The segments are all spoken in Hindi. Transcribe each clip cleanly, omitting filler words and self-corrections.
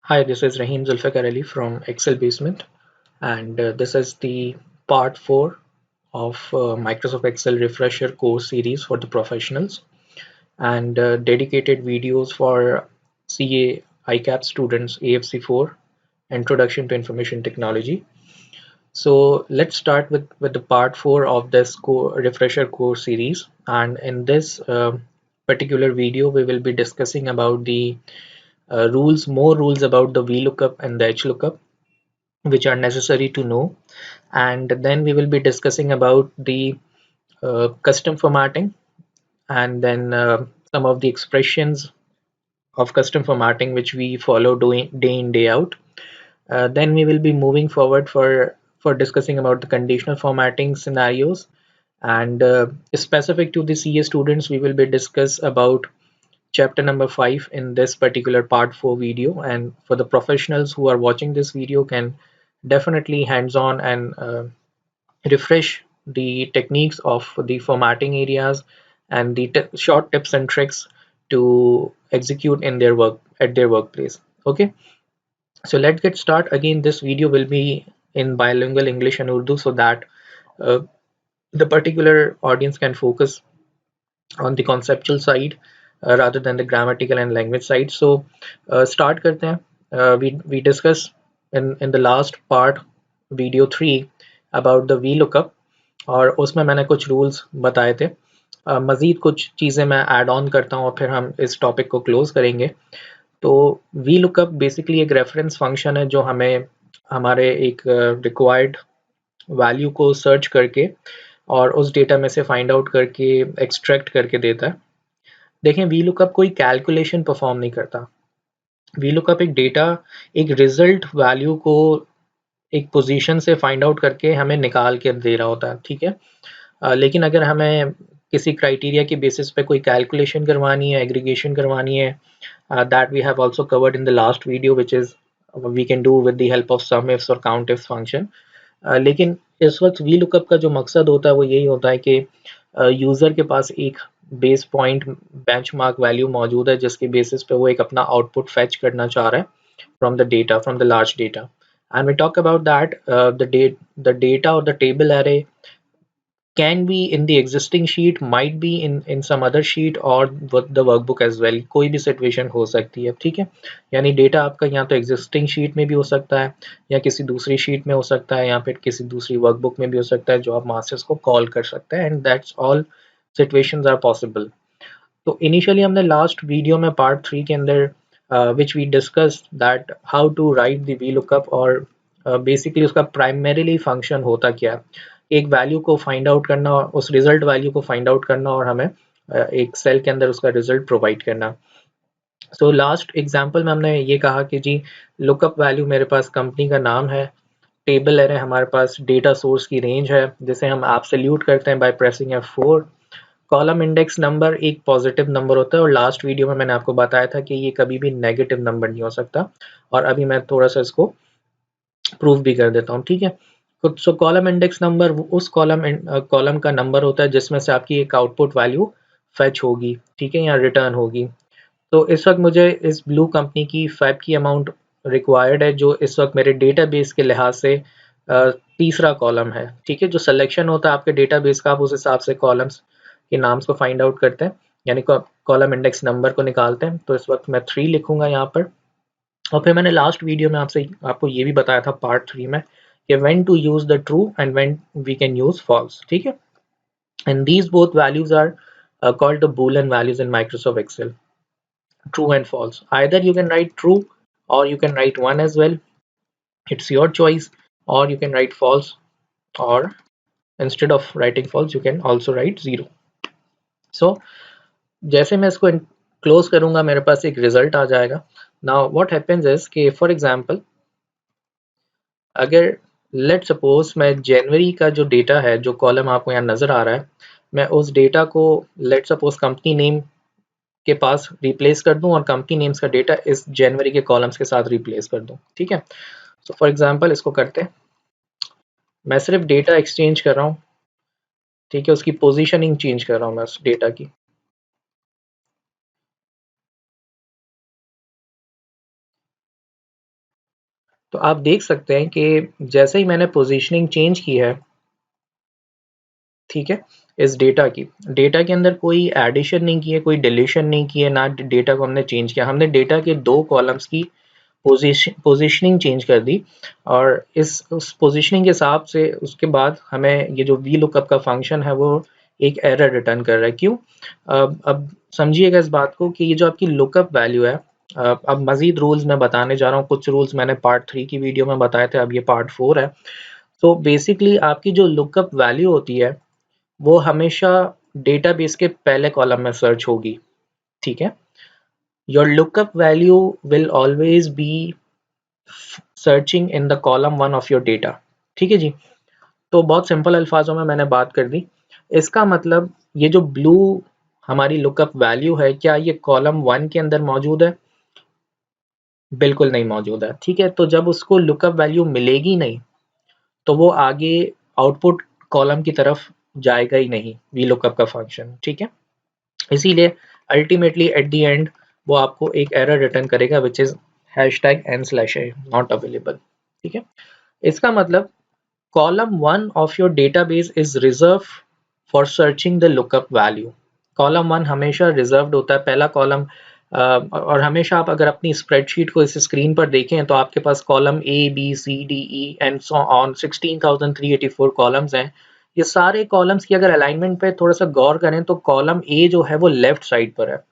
Hi, this is Rahim Zulfikar Ali from Excel Basement, and this is the part 4 of Microsoft Excel Refresher course series for the professionals and dedicated videos for CA ICAP students AFC4 Introduction to Information Technology. So let's start with the part 4 of this refresher course series, and in this particular video we will be discussing about the more rules about the VLOOKUP and the HLOOKUP which are necessary to know, and then we will be discussing about the custom formatting, and then some of the expressions of custom formatting which we follow doing day in day out. Then we will be moving forward for discussing about the conditional formatting scenarios, and specific to the CA students we will be discuss about chapter number 5 in this particular part 4 video, and for the professionals who are watching this video can definitely hands-on and refresh the techniques of the formatting areas and the short tips and tricks to execute in their work at their workplace. Okay, so let's get started. Again, this video will be in bilingual English and Urdu so that uh, the particular audience can focus on the conceptual side rather than the grammatical and language side. So start करते हैं. We discussed in the last part video 3 about the VLOOKUP, और उसमें मैंने कुछ रूल्स बताए थे. मज़ीद कुछ चीज़ें मैं ऐड ऑन करता हूँ और फिर हम इस टॉपिक को क्लोज करेंगे. तो VLOOKUP बेसिकली एक रेफरेंस फंक्शन है जो हमें हमारे एक रिक्वायर्ड वैल्यू को सर्च करके और उस डेटा में से फाइंड आउट करके एक्सट्रैक्ट करके देता है. देखें, VLOOKUP कोई कैलकुलेशन परफॉर्म नहीं करता. VLOOKUP एक डेटा, एक रिजल्ट वैल्यू को एक पोजीशन से फाइंड आउट करके हमें निकाल के दे रहा होता है. ठीक है, लेकिन अगर हमें किसी क्राइटेरिया के बेसिस पे कोई कैलकुलेशन करवानी है, एग्रीगेशन करवानी है, that we have also covered in the last video which is we can do with the help of some ifs और काउंट इफ्स फंक्शन. लेकिन इस वक्त VLOOKUP का जो मकसद होता है वो यही होता है कि यूज़र के पास एक बेस पॉइंट बेंचमार्क वैल्यू मौजूद है जिसके बेसिस पे वो एक अपना आउटपुट फेच करना चाह रहा है from the data, from the large data. And we talk about that the data or the table array can be in the existing sheet, might be in some other sheet or the workbook as well. कोई भी सिचुएशन हो सकती है. ठीक है, यानी डेटा आपका यहाँ तो एग्जिस्टिंग शीट में भी हो सकता है या किसी दूसरी शीट में हो सकता है या फिर किसी दूसरी वर्कबुक में भी हो सकता है जो आप मास्टर्स को कॉल कर सकते हैं, and that's all situations are possible. तो इनिशियली हमने लास्ट वीडियो में पार्ट 3 के अंदर which we discuss that how to write the VLOOKUP, और बेसिकली उसका प्राइमरीली फंक्शन होता क्या है, एक वैल्यू को फाइंड आउट करना और उस रिजल्ट वैल्यू को फाइंड आउट करना और हमें एक सेल के अंदर उसका रिजल्ट प्रोवाइड करना. सो लास्ट एग्जांपल में हमने ये कहा कि जी लुकअप वैल्यू मेरे पास कंपनी का नाम है, टेबल एरे हमारे पास डेटा सोर्स की रेंज है जिसे हम एब्सोल्यूट करते हैं by pressing F4. Column index number एक पॉजिटिव नंबर होता है और लास्ट वीडियो में मैंने आपको बताया था कि ये कभी भी नेगेटिव नंबर नहीं हो सकता, और अभी मैं थोड़ा सा इसको प्रूव भी कर देता हूँ. ठीक है, सो कॉलम इंडेक्स नंबर उस कॉलम का नंबर होता है जिसमें से आपकी एक आउटपुट वैल्यू फेच होगी. ठीक है, या रिटर्न होगी. तो इस वक्त मुझे इस ब्लू कंपनी की फैब की अमाउंट रिक्वायर्ड है जो इस वक्त मेरे डेटाबेस के लिहाज से तीसरा कॉलम है. ठीक है, जो सिलेक्शन होता है आपके डेटाबेस का, आप उस हिसाब से कॉलम्स के नाम्स को फाइंड आउट करते हैं, यानी कॉलम इंडेक्स नंबर को निकालते हैं. तो इस वक्त मैं 3 लिखूंगा यहाँ पर. और फिर मैंने लास्ट वीडियो में आपको ये भी बताया था पार्ट 3 में कि when to use the true and when we can use false. ठीक है, and these both values are called the boolean values in Microsoft Excel, true and false. Either you can write true or you can write 1 as well, it's your choice, or you can write false, or instead of writing false you can also write 0. So जैसे मैं इसको क्लोज करूंगा मेरे पास एक रिजल्ट आ जाएगा. नाउ व्हाट हैपेंस इज कि फॉर एग्जांपल अगर लेट सपोज मैं जनवरी का जो डेटा है, जो कॉलम आपको यहाँ नजर आ रहा है, मैं उस डेटा को लेट सपोज कंपनी नेम के पास रिप्लेस कर दूं और कंपनी नेम्स का डेटा इस जनवरी के कॉलम्स के साथ रिप्लेस कर दूं. ठीक है, तो फॉर एग्जांपल इसको करते हैं, मैं सिर्फ डेटा एक्सचेंज कर रहा हूँ. ठीक है, उसकी पोजीशनिंग चेंज कर रहा हूँ मैं उस डेटा की. तो आप देख सकते हैं कि जैसे ही मैंने पोजीशनिंग चेंज की है, ठीक है, इस डेटा के अंदर कोई एडिशन नहीं की है, कोई डिलीशन नहीं की है, ना डेटा को हमने चेंज किया, हमने डेटा के 2 कॉलम्स की पोजीशनिंग चेंज कर दी और उस पोजीशनिंग के हिसाब से उसके बाद हमें ये जो वी लुकअप का फंक्शन है वो एक एरर रिटर्न कर रहा है। क्यों? अब समझिएगा इस बात को कि ये जो आपकी लुकअप वैल्यू है, अब मजीद रूल्स मैं बताने जा रहा हूँ। कुछ रूल्स मैंने पार्ट 3 की वीडियो में बताए थे, अब ये पार्ट 4 है। तो बेसिकली आपकी जो लुकअप वैल्यू होती है वो हमेशा डेटाबेस के पहले कॉलम में सर्च होगी, ठीक है। Your lookup value will always be searching in the column 1 of your data, ठीक है जी। तो बहुत सिंपल अल्फाजों में मैंने बात कर दी। इसका मतलब ये जो ब्लू हमारी लुकअप वैल्यू है, क्या ये कॉलम 1 के अंदर मौजूद है? बिल्कुल नहीं मौजूद है, ठीक है। तो जब उसको लुकअप वैल्यू मिलेगी नहीं तो वो आगे आउटपुट कॉलम की तरफ जाएगा ही नहीं, वी लुकअप का फंक्शन, ठीक है। इसीलिए अल्टीमेटली एट द एंड वो आपको एक एरर रिटर्न करेगा which is #n/a not available, ठीक है। इसका मतलब column 1 of your database is reserve for searching the lookup value. Column 1 हमेशा रिजर्व्ड होता है, पहला कॉलम। और हमेशा आप अगर अपनी स्प्रेडशीट को इस स्क्रीन पर देखें तो आपके पास column A B C D E and so on 16,384 columns हैं। ये सारे कॉलम्स की अगर अलाइनमेंट पे थोड़ा सा गौर करें तो कॉलम ए जो है वो लेफ्ट साइड पर है।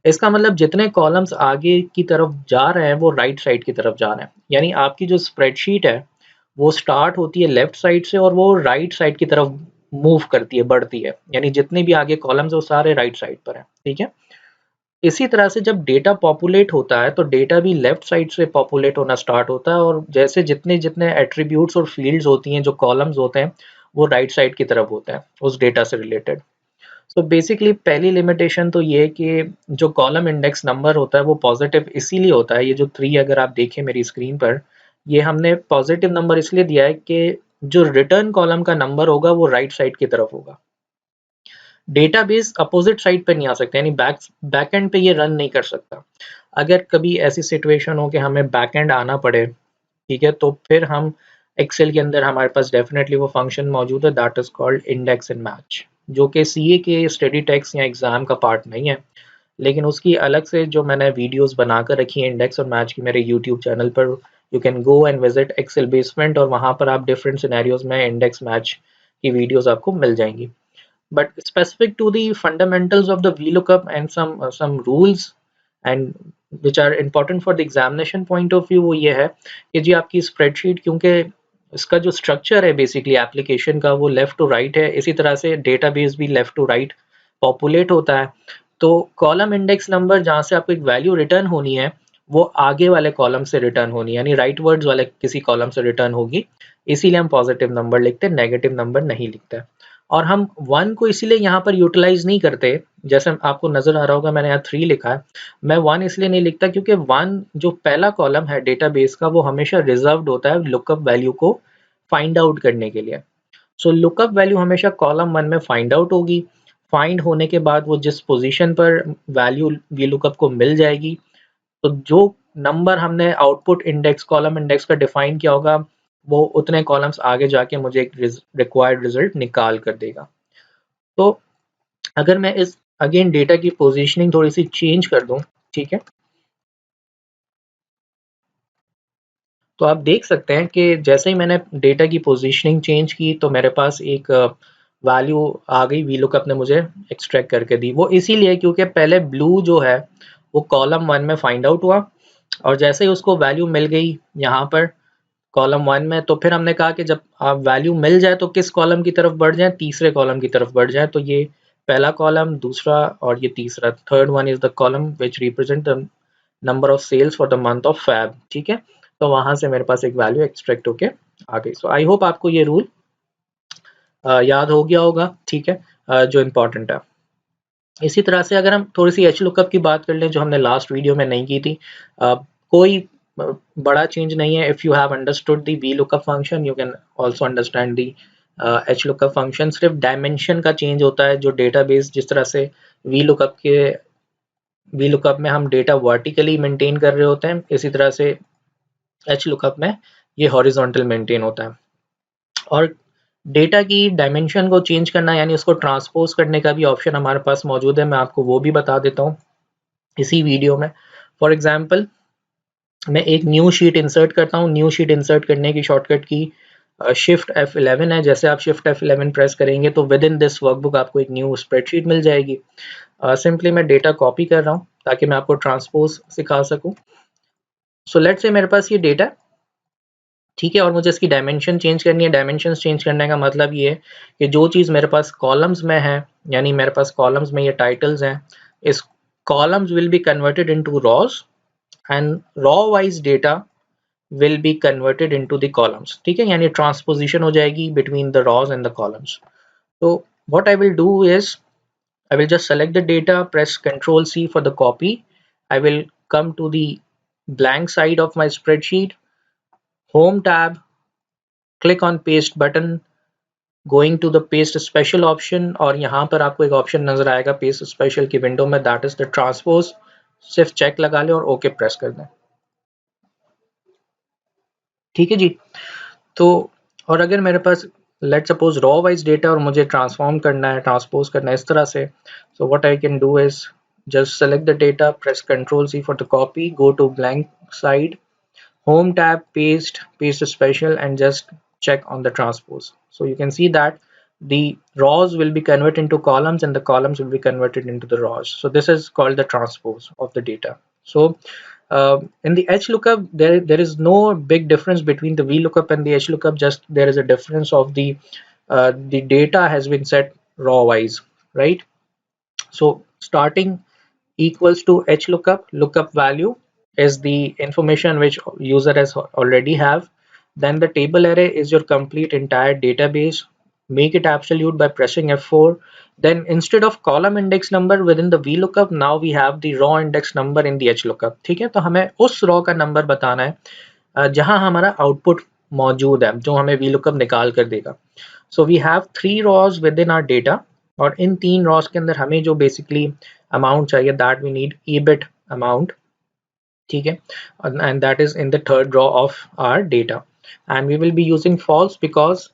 इसका मतलब जितने कॉलम्स आगे की तरफ जा रहे हैं वो राइट साइड की तरफ जा रहे हैं। यानी आपकी जो स्प्रेडशीट है वो स्टार्ट होती है लेफ्ट साइड से और वो राइट साइड की तरफ मूव करती है, बढ़ती है। यानी जितने भी आगे कॉलम्स है वो सारे राइट साइड पर है, ठीक है। इसी तरह से जब डेटा पॉपुलेट होता है तो डेटा भी लेफ्ट साइड से पॉपुलेट होना स्टार्ट होता है और जैसे जितने जितने एट्रीब्यूट्स और फील्ड्स होती हैं, जो कॉलम्स होते हैं, वो राइट साइड की तरफ होते हैं उस डेटा से रिलेटेड। सो बेसिकली पहली लिमिटेशन तो ये है कि जो कॉलम इंडेक्स नंबर होता है वो पॉजिटिव इसीलिए होता है। ये जो 3 अगर आप देखें मेरी स्क्रीन पर, ये हमने पॉजिटिव नंबर इसलिए दिया है कि जो रिटर्न कॉलम का नंबर होगा वो राइट साइड की तरफ होगा। डेटाबेस अपोजिट साइड पे नहीं आ सकता, यानी बैक एंड पे ये रन नहीं कर सकता। अगर कभी ऐसी सिचुएशन हो कि हमें बैक एंड आना पड़े, ठीक है, तो फिर हम एक्सेल के अंदर हमारे पास डेफिनेटली वो फंक्शन मौजूद है that is called index and match, जो कि सीए के स्टडी टेक्स्ट या एग्जाम का पार्ट नहीं है। लेकिन उसकी अलग से जो मैंने वीडियोस बनाकर रखी है इंडेक्स और मैच की मेरे यूट्यूब चैनल पर, you can go and visit Excel basement और वहाँ पर आप डिफरेंट सिनेरियोज में इंडेक्स मैच की वीडियोस आपको मिल जाएंगी। But specific to the fundamentals of the VLOOKUP and some rules and which are important for the examination point of view, वो ये है कि जी आपकी स्प्रेडशीट, क्योंकि इसका जो स्ट्रक्चर है बेसिकली एप्लीकेशन का वो लेफ्ट टू राइट है, इसी तरह से डेटाबेस भी लेफ्ट टू राइट पॉपुलेट होता है। तो कॉलम इंडेक्स नंबर जहाँ से आपको एक वैल्यू रिटर्न होनी है वो आगे वाले कॉलम से रिटर्न होनी है, यानी राइट वर्ड्स वाले किसी कॉलम से रिटर्न होगी। इसीलिए हम पॉजिटिव नंबर लिखते हैं, नेगेटिव नंबर नहीं लिखते। और हम 1 को इसीलिए यहाँ पर यूटिलाइज नहीं करते, जैसे आपको नजर आ रहा होगा मैंने यहाँ 3 लिखा है। मैं 1 इसलिए नहीं लिखता क्योंकि 1 जो पहला कॉलम है डेटाबेस का वो हमेशा रिजर्व्ड होता है लुकअप वैल्यू को फाइंड आउट करने के लिए। सो लुकअप वैल्यू हमेशा कॉलम 1 में फाइंड आउट होगी। फाइंड होने के बाद वो जिस पोजीशन पर वैल्यू वी लुकअप को मिल जाएगी, तो जो नंबर हमने आउटपुट इंडेक्स कॉलम इंडेक्स का डिफाइन किया होगा वो उतने कॉलम्स आगे जाके मुझे एक रिक्वायर्ड रिजल्ट निकाल कर देगा। तो अगर मैं इस अगेन डेटा की पोजीशनिंग थोड़ी सी चेंज कर दूं, ठीक है, तो आप देख सकते हैं कि जैसे ही मैंने डेटा की पोजीशनिंग चेंज की तो मेरे पास एक वैल्यू आ गई, वीलुकअप ने मुझे एक्सट्रैक्ट करके दी। वो इसीलिए क्योंकि पहले ब्लू जो है वो कॉलम 1 में फाइंड आउट हुआ और जैसे ही उसको वैल्यू मिल गई यहाँ पर कॉलम 1 में, तो फिर हमने कहा कि जब आप वैल्यू मिल जाए तो किस कॉलम की तरफ बढ़ जाए, तीसरे कॉलम की तरफ बढ़ जाए। तो ये पहला कॉलम, दूसरा और ये तीसरा, third one is the column which represent the number of sales for the month of Feb, ठीक है। तो वहां से मेरे पास एक वैल्यू एक्सट्रैक्ट होके आ गई। सो आई होप आपको ये रूल याद हो गया होगा, ठीक है, जो इम्पोर्टेंट है। इसी तरह से अगर हम थोड़ी सी एच लुकअप की बात कर लें जो हमने लास्ट वीडियो में नहीं की थी, कोई बड़ा चेंज नहीं है। If you have understood the V lookup function you can also understand the H lookup function. सिर्फ डायमेंशन का चेंज होता है, जो डेटाबेस जिस तरह से वी लुकअप में हम डेटा वर्टिकली मेंटेन कर रहे होते हैं, इसी तरह से एच लुकअप में ये हॉरिजॉन्टल मेंटेन होता है। और डेटा की डायमेंशन को चेंज करना यानी उसको ट्रांसपोज करने का भी ऑप्शन हमारे पास मौजूद है, मैं आपको वो भी बता देता हूँ इसी वीडियो में। फॉर एग्जांपल मैं एक न्यू शीट इंसर्ट करता हूँ। न्यू शीट इंसर्ट करने की शॉर्टकट की शिफ्ट F11 है। जैसे आप शिफ्ट F11 प्रेस करेंगे तो विद इन दिस वर्कबुक आपको एक न्यू स्प्रेडशीट मिल जाएगी। सिंपली मैं डेटा कॉपी कर रहा हूँ ताकि मैं आपको ट्रांसपोज सिखा सकूँ। सो लेट्स से मेरे पास ये डेटा, ठीक है, और मुझे इसकी डायमेंशन चेंज करनी है। डायमेंशन चेंज करने का मतलब ये है कि जो चीज़ मेरे पास कॉलम्स में है, यानी मेरे पास कॉलम्स में ये टाइटल्स हैं, इस columns will be converted into rows and raw wise data will be converted into the columns, ठीक है, यानी ट्रांसपोजिशन हो जाएगी between the rows and the columns. So what I will do is I will just select the data, press Ctrl C for the copy. I will come to the blank side of my spreadsheet, home tab, click on paste button, going to the paste special option, और यहाँ पर आपको एक ऑप्शन नजर आएगा paste special की विंडो में, that is the transpose. सिर्फ चेक लगा लें और ओके प्रेस कर दें, ठीक है जी। तो और अगर मेरे पास let suppose row wise data और मुझे ट्रांसफॉर्म करना है, ट्रांसपोज करना है इस तरह से, so what I can do is just select the data, press Ctrl C for the copy, go to blank side, home tab, paste special, and just check on the transpose. So you can see that the rows will be converted into columns and the columns will be converted into the rows. So this is called the transpose of the data. So in the HLOOKUP, there is no big difference between the VLOOKUP and the HLOOKUP. Just there is a difference of the data has been set raw wise, right? So starting equals to HLOOKUP, lookup value is the information which user has already have. Then the table array is your complete entire database. Make it absolute by pressing F4. Then instead of column index number within the VLOOKUP, now we have the raw index number in the HLOOKUP. ठीक है, तो हमें उस raw का number बताना है जहां हमारा output मौजूद है, जो हमें VLOOKUP निकाल कर देगा. So we have 3 rows within our data, और इन 3 rows के अंदर हमें जो basically amount चाहिए, that we need EBIT amount, ठीक है, and that is in the third row of our data, and we will be using false because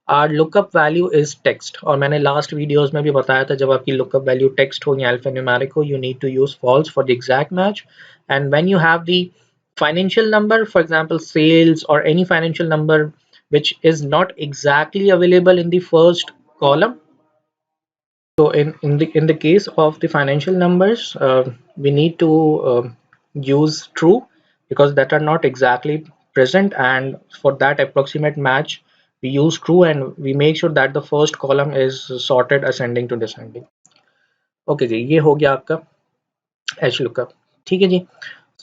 our lookup value is text. और मैंने last videos में भी बताया था, जब आपकी lookup value text हो या alphanumeric हो, you need to use false for the exact match. And when you have the financial number, for example sales or any financial number which is not exactly available in the first column, so in the case of the financial numbers, we need to use true because that are not exactly present, and for that approximate match we use true, and we make sure that the first column is sorted ascending to descending. Okay जी, ये हो गया आपका एच लुकअप, ठीक है जी।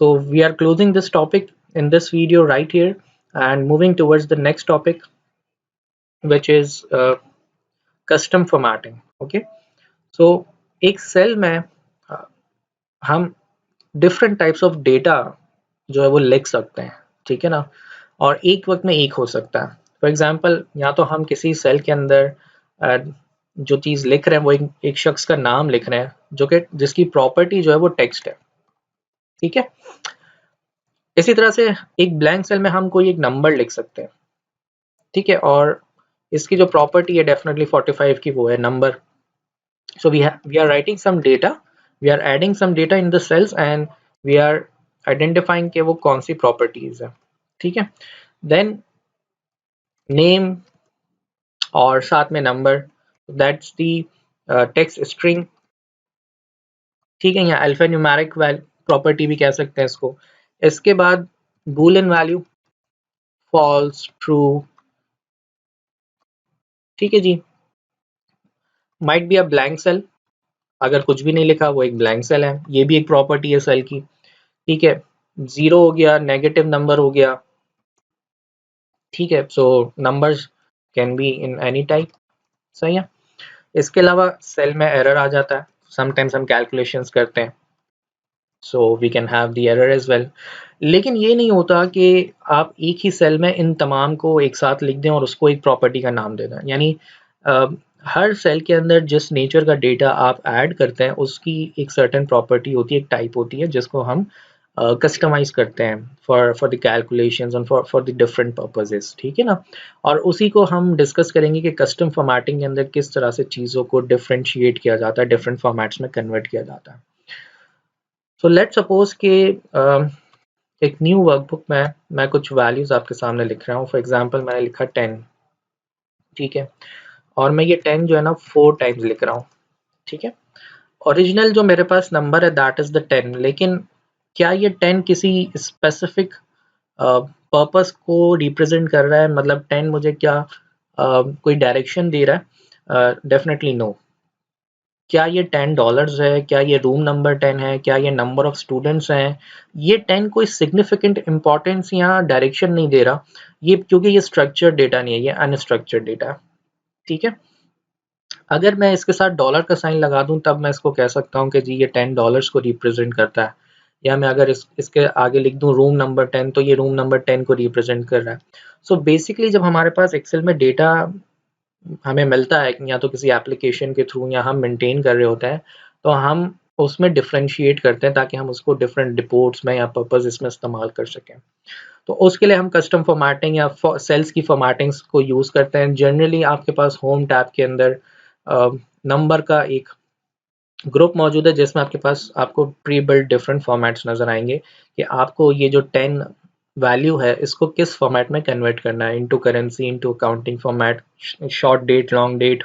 So we are closing this topic in this video right here and moving towards the next topic, which is custom formatting. Okay, so एक सेल में हम डिफरेंट टाइप्स ऑफ डेटा जो है वो लिख सकते हैं, ठीक है ना, और एक वक्त में एक हो सकता है। फॉर एग्जांपल, या तो हम किसी सेल के अंदर जो चीज़ लिख रहे हैं वो एक शख्स का नाम लिख रहे हैं जो कि जिसकी प्रॉपर्टी जो है वो टेक्स्ट है, ठीक है। इसी तरह से एक ब्लैंक सेल में हम कोई एक नंबर लिख सकते हैं, ठीक है, और इसकी जो प्रॉपर्टी है डेफिनेटली 45 की वो है number. So we are writing some data, we are adding some data in the cells and we are identifying कि वो कौन सी properties है, ठीक है. Then name और साथ में number, that's the text string, ठीक है, या alphanumeric property भी कह सकते हैं इसको. इसके बाद boolean value, false, true, ठीक है जी. might be a blank cell, अगर कुछ भी नहीं लिखा वो एक ब्लैंक सेल है, ये भी एक प्रॉपर्टी है सेल की, ठीक है. जीरो हो गया, नेगेटिव नंबर हो गया, ठीक है. So numbers can be in any type, सही है. इसके अलावा सेल में एरर आ जाता है, समटाइम्स हम कैलकुलेशंस करते हैं, so we can have the error as well. लेकिन ये नहीं होता कि आप एक ही सेल में इन तमाम को एक साथ लिख दें और उसको एक प्रॉपर्टी का नाम दे दें. यानी हर सेल के अंदर जिस नेचर का डेटा आप ऐड करते हैं उसकी एक सर्टेन प्रॉपर्टी होती है, एक टाइप होती है जिसको हम कस्टमाइज करते हैं for the calculations and for the different purposes, ठीक है ना। और उसी को हम डिस्कस करेंगे कि कस्टम फॉर्मेटिंग के अंदर किस तरह से चीज़ों को डिफरेंशिएट किया जाता है, डिफरेंट फॉर्मेट्स में कन्वर्ट किया जाता है। सो लेट सपोज कि एक न्यू वर्कबुक में मैं कुछ वैल्यूज आपके सामने लिख रहा हूँ। फॉर एग्जांपल मैंने लिखा 10, ठीक है, और मैं ये 10 जो है ना 4 टाइम्स लिख रहा हूँ, ठीक है। ओरिजिनल जो मेरे पास नंबर है दैट इज द 10, लेकिन क्या ये 10 किसी स्पेसिफिक पर्पस को रिप्रेजेंट कर रहा है? मतलब 10 मुझे क्या कोई डायरेक्शन दे रहा है? Definitely no. क्या ये $10 है? क्या ये रूम नंबर 10 है? क्या ये नंबर ऑफ स्टूडेंट्स हैं? ये 10 कोई सिग्निफिकेंट इंपॉर्टेंस या डायरेक्शन नहीं दे रहा, ये क्योंकि ये स्ट्रक्चर्ड डेटा नहीं है, ये अनस्ट्रक्चर्ड डेटा है, ठीक है। अगर मैं इसके साथ डॉलर का साइन लगा दूं तब मैं इसको कह सकता हूं कि जी ये $10 को रिप्रेजेंट करता है। या मैं अगर इसके आगे लिख दूं रूम नंबर 10, तो ये रूम नंबर 10 को रिप्रेजेंट कर रहा है। सो बेसिकली जब हमारे पास एक्सेल में डेटा हमें मिलता है या तो किसी एप्लीकेशन के थ्रू या हम मेंटेन कर रहे होते हैं, तो हम उसमें डिफरेंशिएट करते हैं ताकि हम उसको डिफरेंट रिपोर्ट्स में या पर्पस इसमें इस्तेमाल कर सकें। तो उसके लिए हम कस्टम फॉर्मेटिंग या सेल्स की फॉर्मेटिंग्स को यूज़ करते हैं। जनरली आपके पास होम टैब के अंदर नंबर का एक ग्रुप मौजूद है जिसमें आपके पास आपको प्री बिल्ट डिफरेंट फॉर्मेट्स नज़र आएंगे कि आपको ये जो 10 वैल्यू है इसको किस फॉर्मेट में कन्वर्ट करना है, into currency, into accounting format, short date, long date,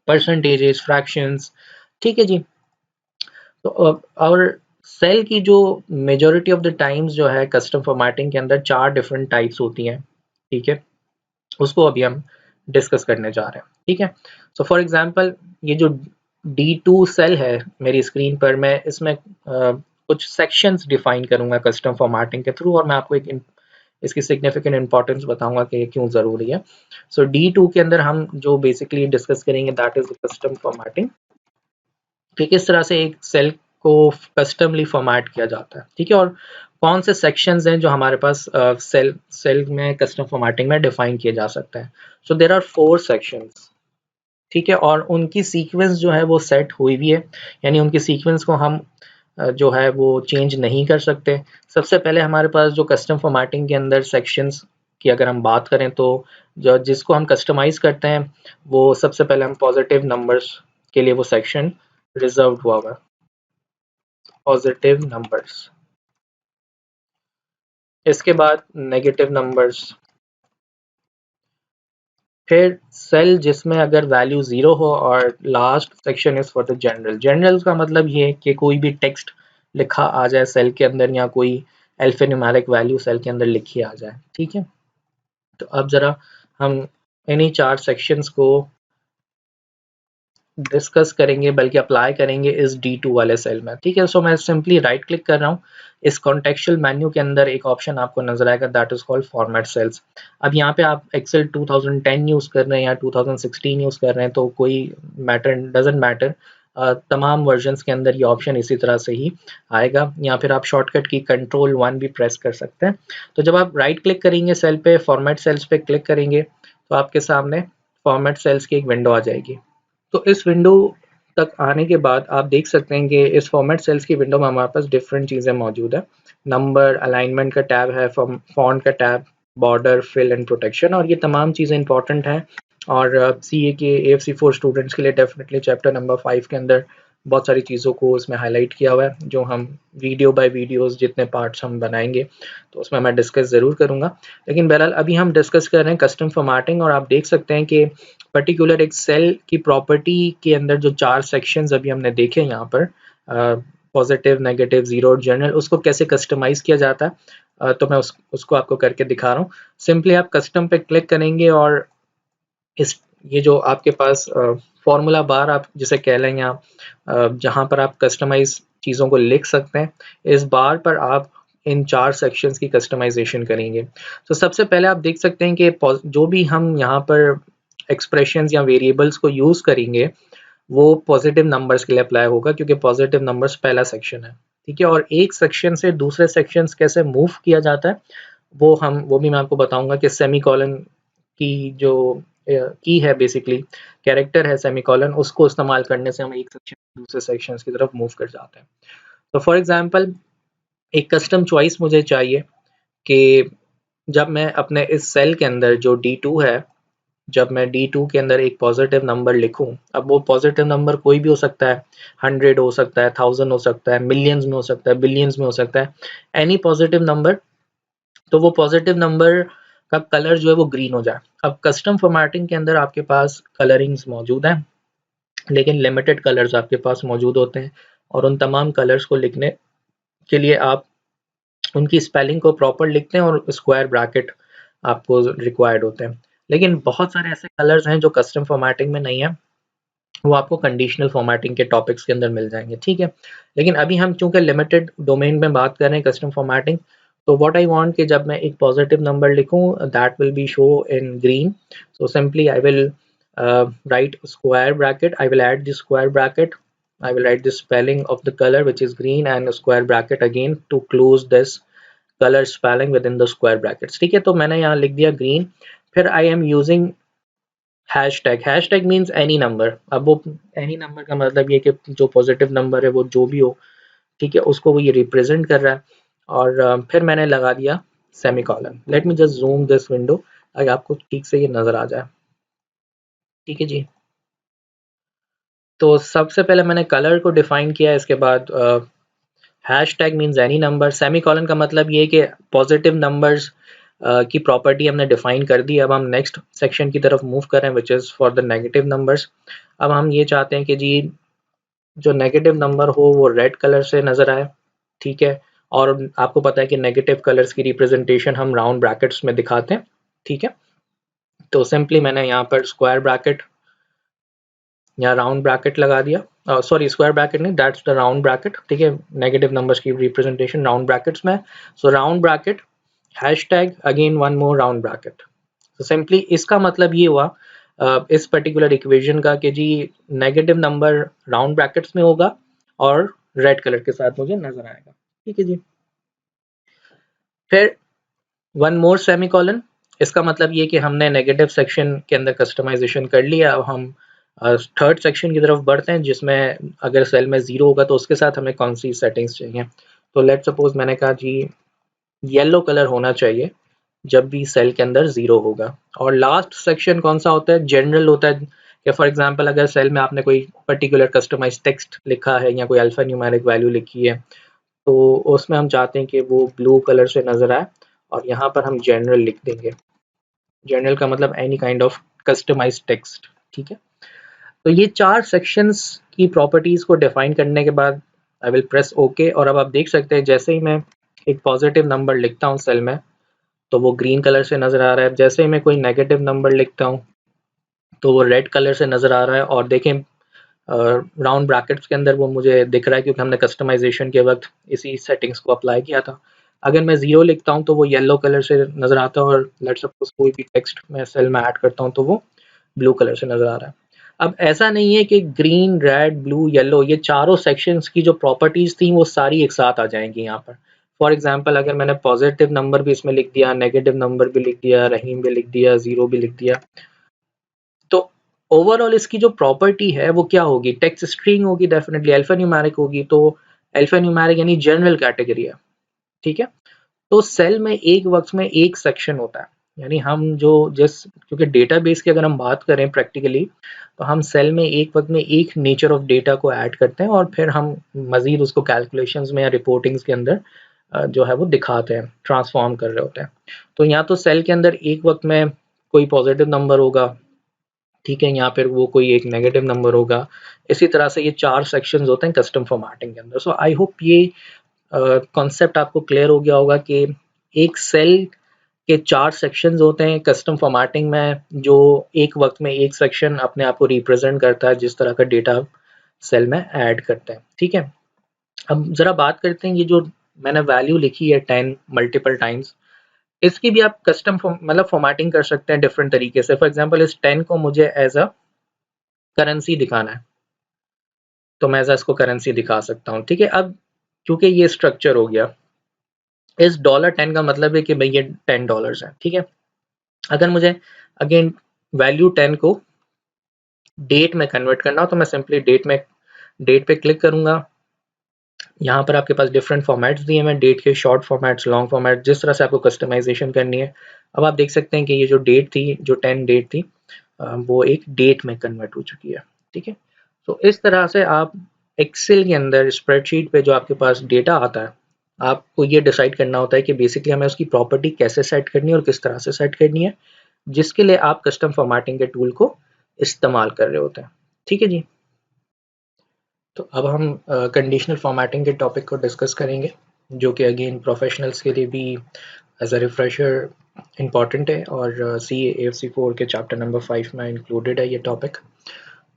percentages, fractions, ठीक है जी। तो और सेल की जो मेजोरिटी ऑफ द टाइम्स जो है कस्टम फॉर्मेटिंग के अंदर 4 डिफरेंट टाइप्स होती हैं, ठीक है। उसको अभी हम डिस्कस करने जा रहे हैं, ठीक है। सो फॉर एग्जांपल ये जो D2 सेल है मेरी स्क्रीन पर, मैं इसमें कुछ सेक्शंस डिफाइन करूंगा कस्टम फॉर्मेटिंग के थ्रू, और मैं आपको एक इसकी सिग्निफिकेंट इंपॉर्टेंस बताऊंगा कि ये क्यों ज़रूरी है। सो D2 के अंदर हम जो बेसिकली डिस्कस करेंगे दैट इज कस्टम फॉर्मेटिंग, कि किस तरह से एक सेल को कस्टमली फॉर्मेट किया जाता है, ठीक है। और कौन से सेक्शंस हैं जो हमारे पास सेल में कस्टम फॉर्मेटिंग में डिफाइन किया जा सकता है। सो देयर आर 4 सेक्शंस, ठीक है, और उनकी सीक्वेंस जो है वो सेट हुई भी है, यानी उनकी सीक्वेंस को हम जो है वो चेंज नहीं कर सकते। सबसे पहले हमारे पास जो कस्टम फॉर्मेटिंग के अंदर सेक्शंस की अगर हम बात करें, तो जो जिसको हम कस्टमाइज करते हैं वो सबसे पहले हम पॉजिटिव नंबर्स के लिए वो सेक्शन रिजर्व हुआ हुआ है, पॉजिटिव नंबर्स। इसके बाद नेगेटिव नंबर्स, फिर सेल जिसमें अगर वैल्यू 0 हो, और last section is for the general. General का मतलब ये है कि कोई भी टेक्स्ट लिखा आ जाए सेल के अंदर, या कोई अल्फान्यूमेरिक वैल्यू सेल के अंदर लिखी आ जाए, ठीक है। तो अब जरा हम इन्हीं 4 सेक्शंस को डिस्कस करेंगे, बल्कि अप्लाई करेंगे इस D2 वाले सेल में, ठीक है। सो मैं सिंपली राइट क्लिक कर रहा हूँ। इस कॉन्टेक्चुअल मेन्यू के अंदर एक ऑप्शन आपको नजर आएगा that is called format cells. अब यहाँ पे आप एक्सेल 2010 यूज कर रहे हैं या 2016 यूज कर रहे हैं तो कोई मैटर डजेंट मैटर, तमाम वर्जन्स के अंदर ये ऑप्शन इसी तरह से ही आएगा, या फिर आप शॉर्टकट की Ctrl+1 भी प्रेस कर सकते हैं। तो जब आप राइट क्लिक करेंगे सेल पे, फॉर्मेट सेल्स पे क्लिक करेंगे, तो आपके सामने फॉर्मेट सेल्स की एक विंडो आ जाएगी। तो इस विंडो तक आने के बाद आप देख सकते हैं कि इस फॉर्मेट सेल्स की विंडो में हमारे पास डिफरेंट चीज़ें मौजूद है। नंबर, अलाइनमेंट का टैब है, फॉन्ट का tab, border, fill and protection, और ये तमाम चीज़ें इंपॉर्टेंट हैं। और CA के AFC4 स्टूडेंट्स के लिए डेफिनेटली चैप्टर नंबर 5 के अंदर बहुत सारी चीज़ों को उसमें हाईलाइट किया हुआ है, जो हम वीडियो बाय वीडियोस जितने पार्ट्स हम बनाएंगे तो उसमें मैं डिस्कस ज़रूर करूँगा। लेकिन बहरहाल अभी हम डिस्कस कर रहे हैं कस्टम फॉर्मेटिंग, और आप देख सकते हैं कि पर्टिकुलर एक सेल की प्रॉपर्टी के अंदर जो 4 सेक्शंस अभी हमने देखे यहाँ पर, पॉजिटिव, नेगेटिव, जीरो और जनरल, उसको कैसे कस्टमाइज किया जाता है, तो मैं उसको आपको करके दिखा रहा हूँ। सिंपली आप कस्टम पे क्लिक करेंगे, और इस ये जो आपके पास फॉर्मूला बार आप जिसे कह लें, या जहाँ पर आप कस्टमाइज चीज़ों को लिख सकते हैं, इस बार पर आप इन 4 सेक्शंस की कस्टमाइजेशन करेंगे। तो सबसे पहले आप देख सकते हैं कि जो भी हम यहाँ पर एक्सप्रेशंस या वेरिएबल्स को यूज़ करेंगे वो पॉजिटिव नंबर्स के लिए अप्लाई होगा, क्योंकि पॉजिटिव नंबर्स पहला सेक्शन है, ठीक है। और एक सेक्शन से दूसरे सेक्शंस कैसे मूव किया जाता है वो भी मैं आपको बताऊंगा कि सेमीकोलन की जो की है, बेसिकली कैरेक्टर है सेमीकोलन, उसको इस्तेमाल करने से हम एक सेक्शन से दूसरे सेक्शन की तरफ मूव कर जाते हैं। तो फॉर एग्जांपल एक कस्टम चॉइस मुझे चाहिए कि जब मैं अपने इस सेल के अंदर जो D2 है, जब मैं D2 के अंदर एक पॉजिटिव नंबर लिखूं, अब वो पॉजिटिव नंबर कोई भी हो सकता है, 100 हो सकता है, 1000 हो सकता है, मिलियंस में हो सकता है, बिलियंस में हो सकता है, एनी पॉजिटिव नंबर। तो वो पॉजिटिव नंबर का कलर जो है वो ग्रीन हो जाए। अब कस्टम फॉर्मेटिंग के अंदर आपके पास कलरिंग्स मौजूद हैं, लेकिन लिमिटेड कलर्स आपके पास मौजूद होते हैं, और उन तमाम कलर्स को लिखने के लिए आप उनकी स्पेलिंग को प्रॉपर लिखते हैं और स्क्वायर ब्रैकेट आपको रिक्वायर्ड होते हैं। लेकिन बहुत सारे ऐसे कलर्स हैं जो कस्टम फॉर्मेटिंग में नहीं है, वो आपको कंडीशनल फॉर्मेटिंग के टॉपिक्स के अंदर मिल जाएंगे, ठीक है। लेकिन अभी हम चूंकि लिमिटेड डोमेन में बात कर रहे हैं कस्टम फॉर्मेटिंग, तो व्हाट आई वांट कि जब मैं एक पॉजिटिव नंबर लिखूं that will be show in green, so simply I will write square bracket, I will add this square bracket, I will write the spelling of the color which is green and a square bracket again to close this color spelling within the square brackets, ठीक है। तो मैंने यहाँ लिख दिया ग्रीन, फिर I am using hashtag, hashtag means any number. अब वो एनी नंबर का मतलब ये कि जो पॉजिटिव नंबर है वो जो भी हो, ठीक है, उसको वो ये रिप्रेजेंट कर रहा है। और फिर मैंने लगा दिया semi colon. Let me just zoom this window ताकि आपको ठीक से ये नजर आ जाए, ठीक है जी। तो सबसे पहले मैंने कलर को डिफाइन किया, इसके बाद hash tag means any number, semi colon का मतलब ये कि पॉजिटिव नंबर्स की प्रॉपर्टी हमने डिफाइन कर दी। अब हम नेक्स्ट सेक्शन की तरफ मूव कर रहे हैं which is for the negative numbers. अब हम ये चाहते हैं कि जी जो नेगेटिव नंबर हो वो रेड कलर से नज़र आए, ठीक है। और आपको पता है कि नेगेटिव कलर्स की रिप्रेजेंटेशन हम राउंड ब्रैकेट्स में दिखाते हैं, ठीक है। तो सिंपली मैंने यहाँ पर स्क्वायर ब्रैकेट या राउंड ब्रैकेट लगा दिया, सॉरी स्क्वायर ब्रैकेट नहीं, दैट्स द राउंड ब्रैकेट, ठीक है। नेगेटिव नंबर्स की रिप्रेजेंटेशन राउंड ब्रैकेट्स में, सो round bracket hashtag again one more round bracket. तो सिंपली इसका मतलब ये हुआ इस पर्टिकुलर इक्वेशन का कि जी नेगेटिव नंबर राउंड ब्रैकेट्स में होगा और रेड कलर के साथ मुझे नजर आएगा, ठीक है जी। फिर वन मोर सेमीकोलन, इसका मतलब ये कि हमने नेगेटिव सेक्शन के अंदर कस्टमाइजेशन कर लिया। अब हम थर्ड सेक्शन की तरफ बढ़ते हैं जिसमें अगर सेल में जीरो होगा तो उसके साथ हमें कौन सी सेटिंग्स चाहिए। तो लेट सपोज मैंने कहा जी येलो कलर होना चाहिए जब भी सेल के अंदर जीरो होगा। और लास्ट सेक्शन कौन सा होता है, जनरल होता है कि फॉर एग्जांपल अगर सेल में आपने कोई पर्टिकुलर कस्टमाइज टेक्स्ट लिखा है या कोई अल्फा न्यूमेरिक वैल्यू लिखी है, तो उसमें हम चाहते हैं कि वो ब्लू कलर से नजर आए, और यहाँ पर हम जनरल लिख देंगे। जनरल का मतलब any kind of customise text, ठीक है। तो ये चार सेक्शंस की प्रॉपर्टीज को डिफाइन करने के बाद आई विल प्रेस ओके, और अब आप देख सकते हैं जैसे ही मैं एक पॉजिटिव नंबर लिखता हूँ सेल में तो वो ग्रीन कलर से नजर आ रहा है, जैसे ही मैं कोई नेगेटिव नंबर लिखता हूँ तो वो रेड कलर से नजर आ रहा है। और देखें राउंड ब्रैकेट्स के अंदर वो मुझे दिख रहा है क्योंकि हमने कस्टमाइजेशन के वक्त इसी सेटिंग्स को अप्लाई किया था। अगर मैं जीरो लिखता हूँ तो वो येलो कलर से नजर आता है, और लेट्स सपोज कोई भी टेक्स्ट मैं सेल में ऐड करता हूँ तो वो ब्लू कलर से नजर आ रहा है। अब ऐसा नहीं है कि ग्रीन रेड ब्लू येलो ये चारों सेक्शंस की जो प्रॉपर्टीज थी वो सारी एक साथ आ जाएंगी यहाँ पर। फॉर एग्जाम्पल अगर मैंने पॉजिटिव नंबर भी इसमें लिख दिया, नेगेटिव नंबर भी लिख दिया, रहीम भी लिख दिया, जीरो भी लिख दिया, तो ओवरऑल इसकी जो प्रॉपर्टी है वो क्या होगी, टेक्स्ट स्ट्रिंग होगी, डेफिनेटली अल्फा न्यूमेरिक होगी। तो अल्फा न्यूमेरिक यानी जनरल कैटेगरी है, ठीक है। तो सेल में एक वक्त में एक सेक्शन होता है, यानी हम जो जिस क्योंकि डेटाबेस की अगर हम बात करें प्रैक्टिकली, तो हम सेल में एक वक्त में एक नेचर ऑफ डेटा को ऐड करते हैं और फिर हम मजीद उसको कैलकुलेशंस में या रिपोर्टिंग्स के अंदर जो है वो दिखाते हैं, ट्रांसफॉर्म कर रहे होते हैं। तो यहाँ तो सेल के अंदर एक वक्त में कोई पॉजिटिव नंबर होगा, ठीक है, यहाँ पर वो कोई एक नेगेटिव नंबर होगा। इसी तरह से ये चार सेक्शंस होते हैं कस्टम फॉर्मेटिंग के अंदर। सो आई होप ये कॉन्सेप्ट आपको क्लियर हो गया होगा कि एक सेल के चार सेक्शंस होते हैं कस्टम फॉर्मेटिंग में, जो एक वक्त में एक सेक्शन अपने आप को रिप्रेजेंट करता है जिस तरह का डेटा सेल में ऐड करते हैं, ठीक है। अब जरा बात करते हैं ये जो मैंने वैल्यू लिखी है 10 मल्टीपल टाइम्स, इसकी भी आप कस्टम मतलब फॉर्मेटिंग कर सकते हैं डिफरेंट तरीके से। फॉर एग्जांपल इस 10 को मुझे एज अ करेंसी दिखाना है तो मैं एज इसको करेंसी दिखा सकता हूँ, ठीक है। अब क्योंकि ये स्ट्रक्चर हो गया, इस $10 का मतलब है कि भाई ये $10 है, ठीक है। अगर मुझे अगेन वैल्यू 10 को डेट में कन्वर्ट करना हो तो मैं सिंपली डेट पे क्लिक करूंगा, यहाँ पर आपके पास डिफरेंट फॉर्मेट्स दिए हुए हैं, डेट के शॉर्ट फॉर्मेट्स, लॉन्ग फॉर्मेट, जिस तरह से आपको कस्टमाइजेशन करनी है। अब आप देख सकते हैं कि ये जो डेट थी, जो 10 डेट थी, वो एक डेट में कन्वर्ट हो चुकी है। ठीक है, तो इस तरह से आप एक्सेल के अंदर स्प्रेडशीट पे जो आपके पास डेटा आता है, आपको ये डिसाइड करना होता है कि बेसिकली हमें उसकी प्रॉपर्टी कैसे सेट करनी है और किस तरह से सेट करनी है, जिसके लिए आप कस्टम फॉर्मेटिंग के टूल को इस्तेमाल कर रहे होते हैं। ठीक है जी। तो अब हम कंडीशनल फॉर्मेटिंग के टॉपिक को डिस्कस करेंगे, जो कि अगेन प्रोफेशनल्स के लिए भी एज अ रिफ्रेशर इम्पॉर्टेंट है, और सी ए एफ सी 4 के चैप्टर नंबर 5 में इंक्लूडेड है ये टॉपिक।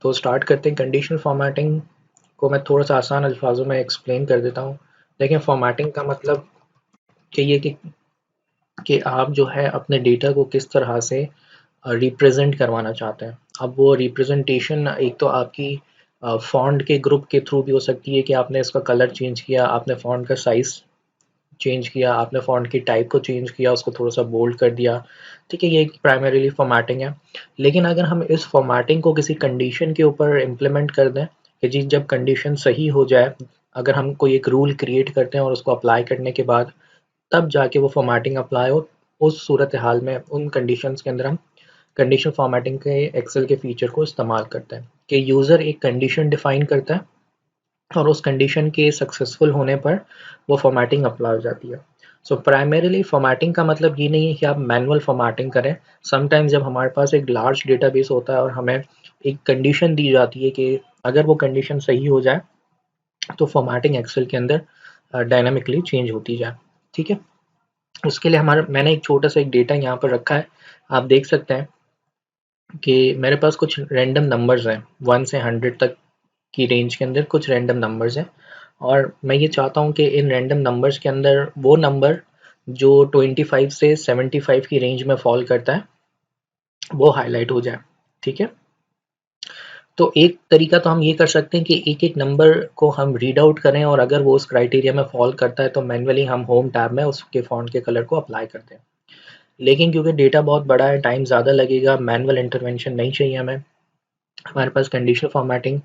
तो स्टार्ट करते हैं। कंडीशनल फॉर्मेटिंग को मैं थोड़ा सा आसान अल्फाजों में एक्सप्लेन कर देता हूँ। देखिए, फॉर्मेटिंग का मतलब ये कि आप जो है अपने डेटा को किस तरह से रिप्रेजेंट करवाना चाहते हैं। अब वो रिप्रेजेंटेशन एक तो आपकी फ़ॉन्ट के ग्रुप के थ्रू भी हो सकती है कि आपने इसका कलर चेंज किया, आपने फ़ॉन्ट का साइज़ चेंज किया, आपने फ़ॉन्ट की टाइप को चेंज किया, उसको थोड़ा-सा बोल्ड कर दिया। ठीक है, ये एक प्राइमरीली फ़ॉर्मेटिंग है। लेकिन अगर हम इस फ़ॉर्मेटिंग को किसी कंडीशन के ऊपर इम्प्लीमेंट कर दें कि जी जब कंडीशन सही हो जाए, अगर हम कोई एक रूल क्रिएट करते हैं और उसको अप्लाई करने के बाद तब जाके वो फ़ॉर्मेटिंग अप्लाई हो, उस सूरत हाल में उन कंडीशंस के अंदर हम कंडीशन फॉर्मेटिंग के एक्सेल के फीचर को इस्तेमाल करते हैं कि यूज़र एक कंडीशन डिफाइन करता है और उस कंडीशन के सक्सेसफुल होने पर वो फॉर्मेटिंग अप्लाई हो जाती है। सो प्राइमरीली फॉर्मेटिंग का मतलब ये नहीं है कि आप मैनुअल फॉर्मेटिंग करें। समटाइम्स जब हमारे पास एक लार्ज डेटाबेस होता है और हमें एक कंडीशन दी जाती है कि अगर वो कंडीशन सही हो जाए तो फॉर्मेटिंग एक्सेल के अंदर डायनामिकली चेंज होती जाए। ठीक है, उसके लिए हमारा मैंने एक छोटा सा एक डेटा यहाँ पर रखा है। आप देख सकते हैं कि मेरे पास कुछ रैंडम नंबर्स हैं, 1 से 100 तक की रेंज के अंदर कुछ रैंडम नंबर्स हैं, और मैं ये चाहता हूँ कि इन रैंडम नंबर्स के अंदर वो नंबर जो 25 से 75 की रेंज में फॉल करता है वो हाईलाइट हो जाए। ठीक है, तो एक तरीका तो हम ये कर सकते हैं कि एक-एक नंबर को हम रीड आउट करें और अगर वो उस क्राइटेरिया में फॉल करता है तो मैन्युअली हम होम टैब में उसके फ़ॉन्ट के कलर को अप्लाई करते हैं। लेकिन क्योंकि डेटा बहुत बड़ा है, टाइम ज़्यादा लगेगा, मैनुअल इंटरवेंशन नहीं चाहिए हमें, हमारे पास कंडीशनल फॉर्मेटिंग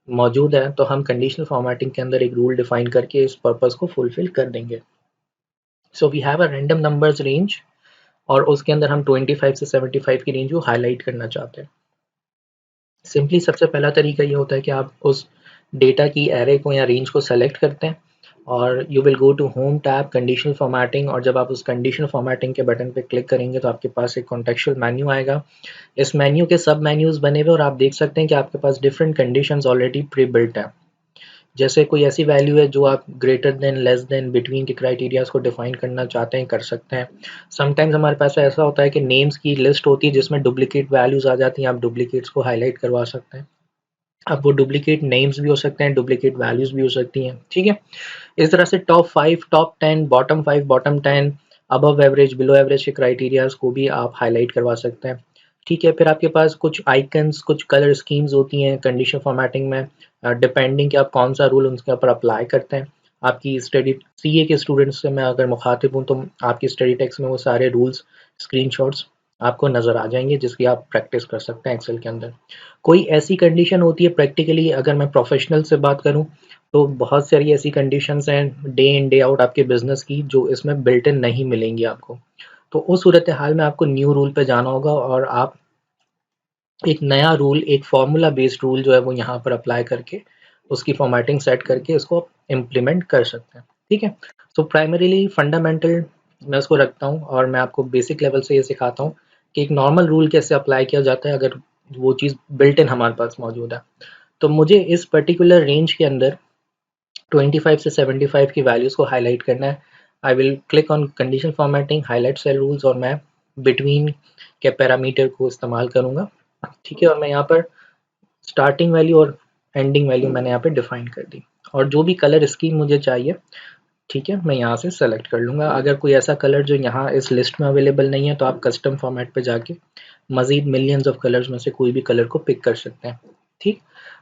मौजूद है, तो हम कंडीशनल फॉर्मेटिंग के अंदर एक रूल डिफाइन करके इस पर्पस को फुलफिल कर देंगे। So we have a random numbers range और उसके अंदर हम 25 से 75 की रेंज को हाईलाइट करना चाहते हैं। सिंपली सबसे पहला तरीका ये होता है कि आप उस डेटा की एरे को या रेंज को सेलेक्ट करते हैं और you will go to home tab, conditional formatting, और जब आप उस कंडीशनल फॉर्मेटिंग के बटन पे क्लिक करेंगे तो आपके पास एक कॉन्टेक्चुअल मेन्यू आएगा। इस मेन्यू के सब मेन्यूज बने हुए और आप देख सकते हैं कि आपके पास different conditions already pre built है। जैसे कोई ऐसी वैल्यू है जो आप greater than, less than, between के क्राइटेरियाज को डिफाइन करना चाहते हैं, कर सकते हैं। समटाइम्स हमारे पास ऐसा होता है कि नेम्स की लिस्ट होती है जिसमें डुप्लीकेट वैल्यूज आ जाती हैं, आप डुप्लीकेट्स को हाईलाइट करवा सकते हैं। अब वो डुप्लीकेट नेम्स भी हो सकते हैं, डुप्लीकेट वैल्यूज भी हो सकती हैं। ठीक है, इस तरह से top 5, top 10, bottom 5, bottom 10, above average, below average के क्राइटेरियाज को भी आप हाईलाइट करवा सकते हैं। ठीक है, फिर आपके पास कुछ आइकन्स, कुछ कलर स्कीम्स होती हैं कंडीशन फॉर्मेटिंग में, डिपेंडिंग कि आप कौन सा रूल उनके ऊपर अप्लाई करते हैं। आपकी स्टडी सीए के स्टूडेंट्स से मैं अगर मुखातिब हूँ तो आपकी स्टडी टेक्स्ट में वो सारे रूल्स स्क्रीनशॉट्स आपको नज़र आ जाएंगे जिसकी आप प्रैक्टिस कर सकते हैं एक्सेल के अंदर। कोई ऐसी कंडीशन होती है प्रैक्टिकली, अगर मैं प्रोफेशनल से बात करूँ तो बहुत सारी ऐसी कंडीशंस हैं डे इन डे आउट आपके बिजनेस की जो इसमें बिल्ट इन नहीं मिलेंगी आपको। तो उस सूरत हाल में आपको न्यू रूल पे जाना होगा और आप एक नया रूल, एक फार्मूला बेस्ड रूल जो है वो यहाँ पर अप्लाई करके उसकी फॉर्मेटिंग सेट करके उसको इम्प्लीमेंट कर सकते हैं। ठीक है, तो प्राइमरीली फंडामेंटल मैं उसको रखता हूँ और मैं आपको बेसिक लेवल से ये सिखाता हूँ कि एक नॉर्मल रूल कैसे अप्लाई किया जाता है अगर वो चीज़ बिल्ट इन हमारे पास मौजूद है। तो मुझे इस पर्टिकुलर रेंज के अंदर 25 से 75 की वैल्यूज़ को हाईलाइट करना है। I will click on condition formatting, highlight cell rules, और मैं बिटवीन के पैरामीटर को इस्तेमाल करूँगा। ठीक है, और मैं यहाँ पर स्टार्टिंग वैल्यू और एंडिंग वैल्यू मैंने यहाँ पे डिफाइन कर दी, और जो भी कलर स्कीम मुझे चाहिए, ठीक है, मैं यहाँ से सेलेक्ट कर लूँगा। अगर कोई ऐसा कलर जो यहाँ इस लिस्ट में अवेलेबल नहीं है तो आप कस्टम फॉर्मेट पे जाके मज़ीद मिलियंस ऑफ कलर्स में से कोई भी कलर को पिक कर सकते हैं। ठीक,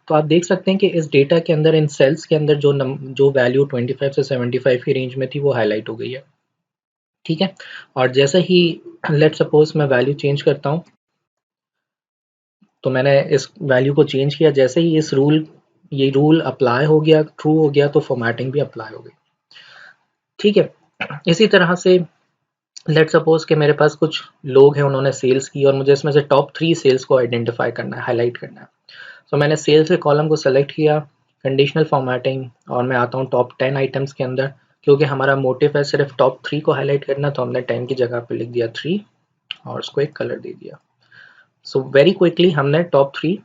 तो आप देख सकते हैं कि इस डेटा के अंदर, इन सेल्स के अंदर जो वैल्यू 25 से 75 की रेंज में थी वो हाईलाइट हो गई है। ठीक है, और जैसे ही लेट सपोज मैं वैल्यू चेंज करता हूँ, तो मैंने इस वैल्यू को चेंज किया। जैसे ही इस रूल ये रूल अप्लाई हो गया, ट्रू हो गया, तो फॉर्मेटिंग भी अप्लाई हो गई। ठीक है, इसी तरह से लेट सपोज कि मेरे पास कुछ लोग हैं, उन्होंने सेल्स की और मुझे इसमें से टॉप 3 सेल्स को आइडेंटिफाई करना है, हाईलाइट करना है। तो मैंने सेल्स के कॉलम को सेलेक्ट किया, कंडीशनल फॉर्मेटिंग, और मैं आता हूँ टॉप 10 आइटम्स के अंदर। क्योंकि हमारा मोटिव है सिर्फ टॉप 3 को हाईलाइट करना, तो हमने 10 की जगह पे लिख दिया 3 और उसको एक कलर दे दिया। सो वेरी क्विकली हमने टॉप 3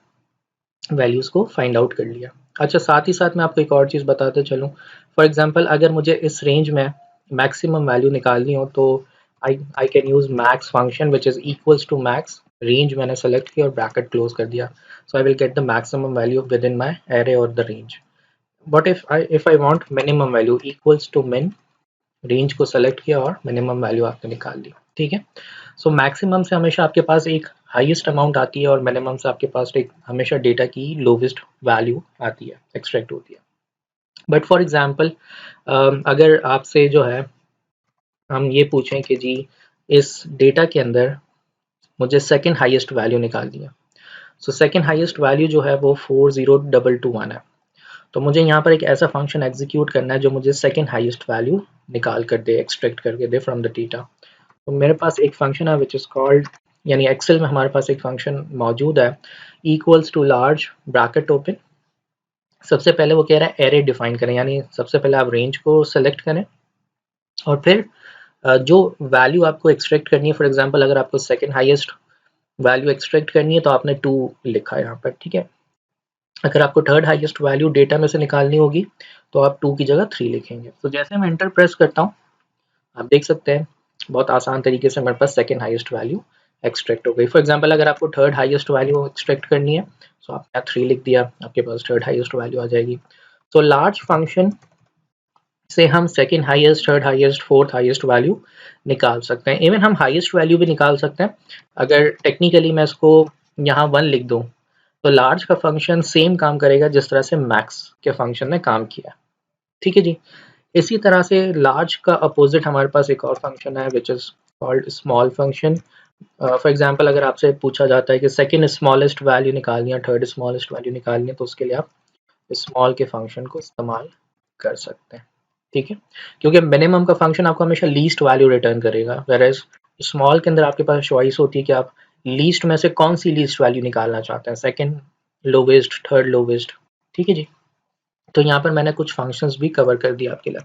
वैल्यूज़ को फाइंड आउट कर लिया। अच्छा, साथ ही साथ मैं आपको एक और चीज़ बताते चलूँ। फॉर एग्जांपल अगर मुझे इस रेंज में मैक्सिमम वैल्यू निकालनी हो, तो I can use max function which is equals to max. Range मैंने सेलेक्ट किया और ब्रैकेट क्लोज कर दिया, so I will get the maximum value within my array और the range. But if I want minimum value, equals to min, range को सेलेक्ट किया और मिनिमम वैल्यू आपने निकाल ली। ठीक है, सो मैक्सिमम से हमेशा आपके पास एक हाईएस्ट अमाउंट आती है और मिनिमम से आपके पास एक हमेशा डेटा की लोवेस्ट वैल्यू आती है, एक्सट्रैक्ट होती है। बट फॉर एग्जांपल अगर आपसे जो है हम ये पूछें कि जी इस डेटा के अंदर मुझे सेकंड हाईएस्ट वैल्यू निकालनी है, सो सेकंड हाईएस्ट वैल्यू जो है वो 40221 है। तो मुझे यहाँ पर एक ऐसा फंक्शन एग्जीक्यूट करना है जो मुझे सेकंड हाईएस्ट वैल्यू निकाल कर दे, एक्सट्रैक्ट करके दे फ्रॉम द डेटा। तो मेरे पास एक फंक्शन है विच इज़ कॉल्ड, यानी एक्सेल में हमारे पास एक फंक्शन मौजूद है, equals to large bracket open. सबसे पहले वो कह रहा है एरे डिफाइन करें, यानी सबसे पहले आप रेंज को सेलेक्ट करें और फिर जो वैल्यू आपको एक्सट्रैक्ट करनी है, फॉर एग्जांपल अगर आपको सेकंड हाईएस्ट वैल्यू एक्सट्रैक्ट करनी है तो आपने 2 लिखा है यहाँ पर। ठीक है, अगर आपको थर्ड हाईएस्ट वैल्यू डेटा में से निकालनी होगी तो आप 2 की जगह 3 लिखेंगे। तो जैसे मैं एंटर प्रेस करता हूँ, आप देख सकते हैं बहुत आसान तरीके से मेरे पास सेकंड हाईएस्ट वैल्यू एक्सट्रैक्ट हो गई। फॉर एग्जांपल अगर आपको थर्ड हाईएस्ट वैल्यू एक्सट्रैक्ट करनी है, तो आपने 3 लिख दिया, आपके पास थर्ड हाईएस्ट वैल्यू आ जाएगी। तो लार्ज फंक्शन से हम second highest, third highest, fourth highest value निकाल सकते हैं। इवन हम हाईएस्ट वैल्यू भी निकाल सकते हैं। अगर टेक्निकली मैं इसको यहाँ 1 लिख दूँ, तो लार्ज का फंक्शन सेम काम करेगा जिस तरह से मैक्स के फंक्शन ने काम किया। ठीक है जी, इसी तरह से लार्ज का अपोजिट हमारे पास एक और फंक्शन है which is called small function. For example अगर आपसे पूछा जाता है कि सेकंड स्मॉलेस्ट वैल्यू निकालनी है, थर्ड स्मॉलेस्ट वैल्यू निकालनी है, तो उसके लिए आप स्मॉल के फंक्शन को इस्तेमाल कर सकते हैं। ठीक है, क्योंकि मिनिमम का फंक्शन आपको हमेशा लीस्ट वैल्यू रिटर्न करेगा, वेयरएज स्मॉल के अंदर आपके पास चॉइस होती है कि आप लीस्ट में से कौन सी लीस्ट वैल्यू निकालना चाहते हैं, सेकंड लोवेस्ट, थर्ड लोवेस्ट। ठीक है जी, तो यहाँ पर मैंने कुछ फंक्शंस भी कवर कर दिया आपके लिए।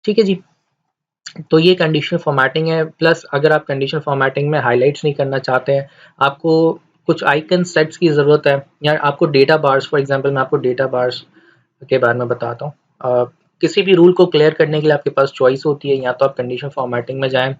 ठीक है जी, तो ये कंडीशनल फॉर्मेटिंग है। प्लस अगर आप कंडीशनल फॉर्मेटिंग में हाइलाइट्स नहीं करना चाहते हैं, आपको कुछ आइकन सेट्स की ज़रूरत है, या आपको डेटा बार्स, फॉर एग्जांपल मैं आपको डेटा बार्स के बारे में बताता हूँ। किसी भी रूल को क्लियर करने के लिए आपके पास चॉइस होती है, या तो आप कंडीशनल फॉर्मेटिंग में जाएं,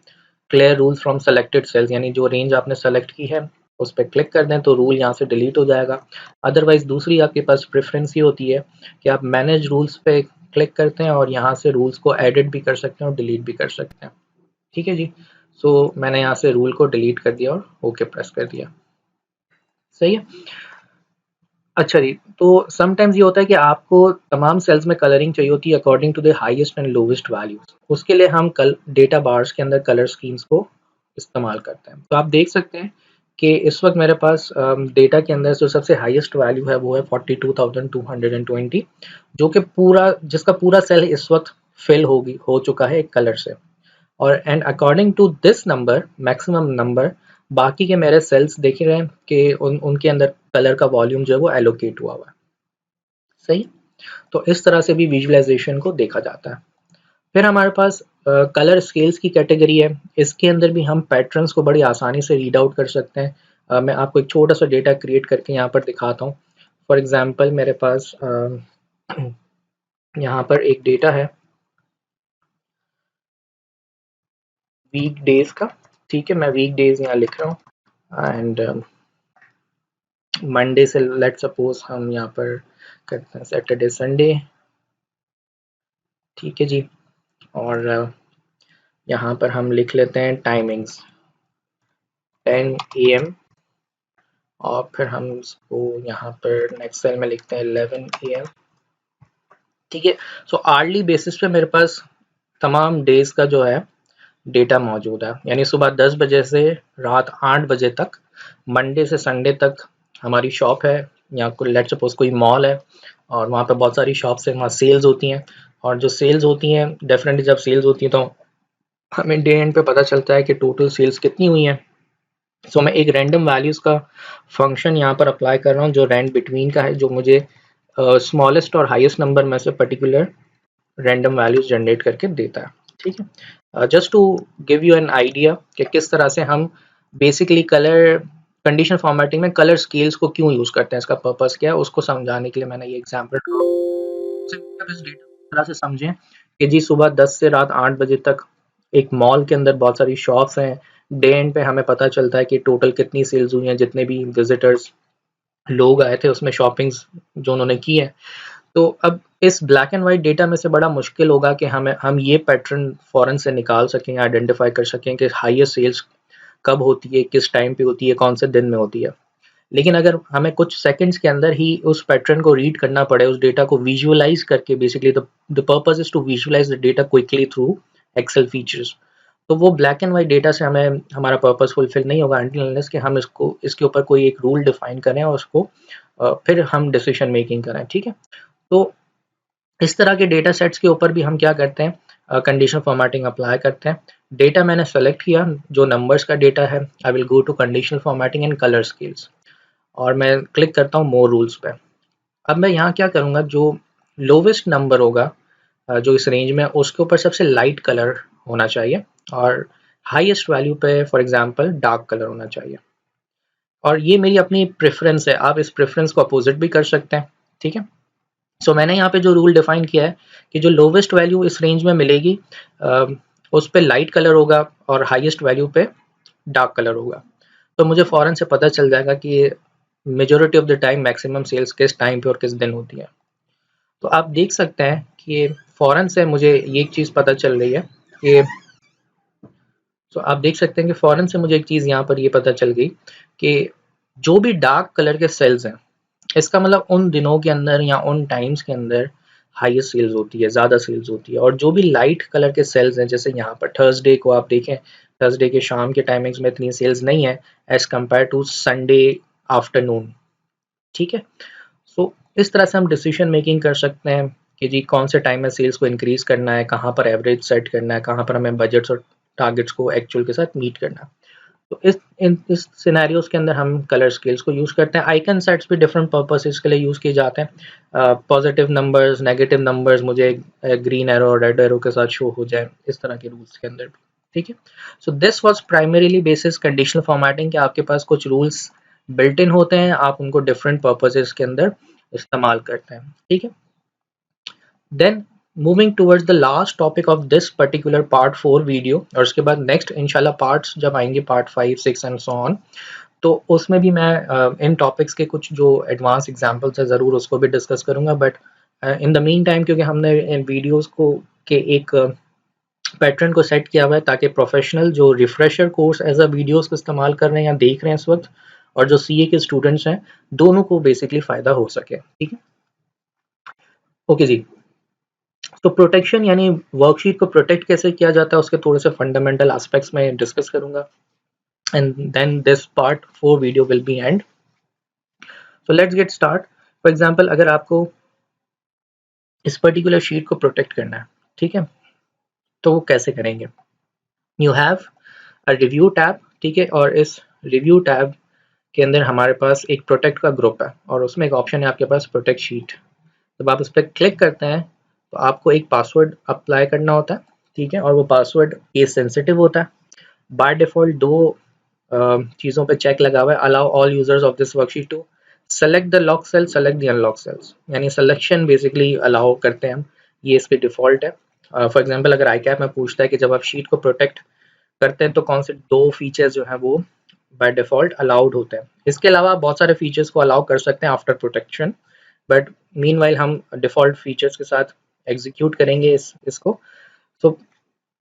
clear rule from selected cells, यानी जो रेंज आपने सेलेक्ट की है उस पर क्लिक कर दें तो रूल यहाँ से डिलीट हो जाएगा। अदरवाइज दूसरी आपके पास प्रेफरेंस ही होती है कि आप मैनेज रूल्स पे क्लिक करते हैं और यहाँ से रूल्स को एडिट भी कर सकते हैं और डिलीट भी कर सकते हैं। ठीक है जी, सो मैंने यहाँ से रूल को डिलीट कर दिया और ओके प्रेस कर दिया। सही है। अच्छा जी, तो समटाइम्स ये होता है कि आपको तमाम सेल्स में कलरिंग चाहिए होती है according to the highest and lowest values. उसके लिए हम डेटा बार्स के अंदर कलर स्कीम्स को इस्तेमाल करते हैं। तो आप देख सकते हैं कि इस वक्त मेरे पास डेटा के अंदर जो सबसे हाईएस्ट वैल्यू है वो है 42,220, जो कि जिसका पूरा सेल इस वक्त फिल हो चुका है एक कलर से। और and according to this number, maximum number, बाकी के मेरे सेल्स देख रहे हैं कि उनके अंदर कलर का वॉल्यूम जो है वो एलोकेट हुआ हुआ है। सही, तो इस तरह से भी विजुअलाइजेशन को देखा जाता है। फिर हमारे पास कलर स्केल्स की कैटेगरी है। इसके अंदर भी हम पैटर्न्स को बड़ी आसानी से रीड आउट कर सकते हैं। मैं आपको एक छोटा सा डेटा क्रिएट करके यहाँ पर दिखाता हूँ। फॉर एग्जांपल मेरे पास यहाँ पर एक डेटा है वीक डेज का। ठीक है, मैं वीक डेज यहाँ लिख रहा हूँ एंड मंडे से लेट सपोज हम यहाँ पर करते हैं सैटरडे संडे। ठीक है जी, और यहाँ पर हम लिख लेते हैं टाइमिंग्स 10 AM, और फिर हम इसको यहाँ पर नेक्स्ट सेल में लिखते हैं 11 AM। ठीक है, सो आर्ली बेसिस पे मेरे पास तमाम डेज का जो है डेटा मौजूद है, यानी सुबह 10 बजे से रात 8 बजे तक, मंडे से संडे तक हमारी शॉप है, या कोई लेट सपोज कोई मॉल है, और वहाँ पे बहुत सारी शॉप्स हैं, वहाँ सेल्स होती हैं, और जो सेल्स होती हैं डेफिनेटली जब सेल्स होती हैं तो हमें डे एंड पे पता चलता है कि टोटल सेल्स कितनी हुई हैं। सो मैं एक रैंडम वैल्यूज़ का फंक्शन यहाँ पर अप्लाई कर रहा हूँ जो रैंड बिटवीन का है, जो मुझे स्मॉलेस्ट और हाईएस्ट नंबर में से पर्टिकुलर रैंडम वैल्यूज जनरेट करके देता है। ठीक है, just to give you an idea कि किस तरह से हम बेसिकली कलर कंडीशन फॉर्मेटिंग में कलर स्केल्स को क्यों यूज करते हैं, इसका पर्पस क्या है, उसको समझाने के लिए मैंने ये एग्जांपल इस डेटा तरह से समझें कि जी सुबह 10 से रात 8 बजे तक एक मॉल के अंदर बहुत सारी शॉप्स हैं, डे एंड पे हमें पता चलता है कि टोटल कितनी सेल्स हुई हैं, जितने भी विजिटर्स लोग आए थे उसमें शॉपिंग्स जो उन्होंने की है। तो अब इस ब्लैक एंड वाइट डेटा में से बड़ा मुश्किल होगा कि हम ये पैटर्न फॉरन से निकाल सकें, आइडेंटिफाई कर सकें कि हाईएस्ट सेल्स कब होती है, किस टाइम पे होती है, कौन से दिन में होती है। लेकिन अगर हमें कुछ सेकंड्स के अंदर ही उस पैटर्न को रीड करना पड़े, उस डेटा को विजुअलाइज करके, basically the purpose is to visualise the data quickly through Excel features, तो वो ब्लैक एंड वाइट डेटा से हमें हमारा पर्पस फुलफिल नहीं होगा अनटिल अनलेस कि हम इसको इसके ऊपर कोई एक रूल डिफाइन करें और उसको फिर हम डिसीजन मेकिंग करें। ठीक है, तो इस तरह के डेटा सेट्स के ऊपर भी हम क्या करते हैं, कंडीशन फॉर्मेटिंग अप्लाई करते हैं। डेटा मैंने सेलेक्ट किया, जो नंबर्स का डेटा है, I will go to conditional formatting and colour scales, और मैं क्लिक करता हूँ मोर रूल्स पे। अब मैं यहाँ क्या करूँगा, जो लोवेस्ट नंबर होगा जो इस रेंज में, उसके ऊपर सबसे लाइट कलर होना चाहिए, और हाईएस्ट वैल्यू पे फॉर एग्जांपल डार्क कलर होना चाहिए। और ये मेरी अपनी प्रेफरेंस है, आप इस प्रेफरेंस को अपोजिट भी कर सकते हैं। ठीक है, सो मैंने यहाँ पे जो रूल डिफाइन किया है कि जो लोवेस्ट वैल्यू इस रेंज में मिलेगी उस पे लाइट कलर होगा और हाईएस्ट वैल्यू पे डार्क कलर होगा। तो मुझे फ़ौरन से पता चल जाएगा कि majority of the time maximum sales किस टाइम पे और किस दिन होती है। तो आप देख सकते हैं कि फ़ौरन से मुझे ये एक चीज़ पता चल रही है कि तो आप देख सकते हैं कि फ़ौरन से मुझे एक चीज़ यहाँ पर ये पता चल गई कि जो भी डार्क कलर के सेल्स हैं, इसका मतलब उन दिनों के अंदर या उन टाइम्स के अंदर हाईएस्ट सेल्स होती है, ज़्यादा सेल्स होती है। और जो भी लाइट कलर के सेल्स हैं, जैसे यहाँ पर थर्सडे को आप देखें, थर्सडे के शाम के टाइमिंग्स में इतनी सेल्स नहीं है as compare to Sunday afternoon. ठीक है, सो इस तरह से हम डिसीजन मेकिंग कर सकते हैं कि जी कौन से टाइम में सेल्स को इंक्रीज करना है, कहाँ पर एवरेज सेट करना है, कहाँ पर हमें बजट्स और टारगेट्स को एक्चुअल के साथ मीट करना है। तो इस सिनेरियोज के अंदर हम कलर स्केल्स को यूज़ करते हैं। आइकन सेट्स भी डिफरेंट पर्पसेस के लिए यूज़ किए जाते हैं। पॉजिटिव नंबर्स, नेगेटिव नंबर्स मुझे ग्रीन एरो और रेड एरो के साथ शो हो जाए, इस तरह के रूल्स के अंदर भी। ठीक है, so this was primarily basis conditional formatting, कि आपके पास कुछ रूल्स बिल्ट इन होते हैं, आप उनको डिफरेंट पर्पसेस के अंदर इस्तेमाल करते हैं। ठीक है, then moving towards the last topic of this particular part 4 video, और उसके बाद नेक्स्ट इंशाल्लाह पार्ट्स जब आएंगे, पार्ट 5, 6 एंड सो ऑन, तो उसमें भी मैं इन टॉपिक्स के कुछ जो एडवांस एग्जांपल्स है ज़रूर उसको भी डिस्कस करूंगा। But in the mean time, क्योंकि हमने इन वीडियोस को के एक पैटर्न को सेट किया हुआ है ताकि प्रोफेशनल जो refresher course as a videos को इस्तेमाल कर रहे हैं या देख रहे हैं इस वक्त, और जो सीए के स्टूडेंट्स हैं, दोनों को बेसिकली फ़ायदा हो सके। ठीक है, ओके जी। तो प्रोटेक्शन यानी वर्कशीट को प्रोटेक्ट कैसे किया जाता है, उसके थोड़े से फंडामेंटल एस्पेक्ट्स में डिस्कस करूंगा, and then this part 4 video will be end. So let's get start. For example, अगर आपको इस पर्टिकुलर शीट को प्रोटेक्ट करना है, ठीक है, तो वो कैसे करेंगे। You have a review tab, ठीक है, और इस रिव्यू टैब के अंदर हमारे पास एक प्रोटेक्ट का ग्रुप है, और उसमें एक ऑप्शन है आपके पास प्रोटेक्ट शीट। जब आप उस पर क्लिक करते हैं तो आपको एक पासवर्ड अप्लाई करना होता है, ठीक है, और वो पासवर्ड केस सेंसिटिव होता है। बाय डिफॉल्ट दो चीज़ों पे चेक लगा हुआ है, allow all users of this worksheet to select the lock cell, select the unlock cells, यानी सिलेक्शन बेसिकली अलाउ करते हैं हम, ये इस पे डिफॉल्ट है। फॉर एग्जांपल, अगर आई कैप में पूछता है कि जब आप शीट को प्रोटेक्ट करते हैं तो कौन से दो फीचर्स जो हैं वो बाय डिफॉल्ट अलाउड होते हैं। इसके अलावा बहुत सारे फीचर्स को अलाउ कर सकते हैं आफ्टर प्रोटेक्शन, बट मीनवाइल हम डिफॉल्ट फीचर्स के साथ एग्जीक्यूट करेंगे इसको। तो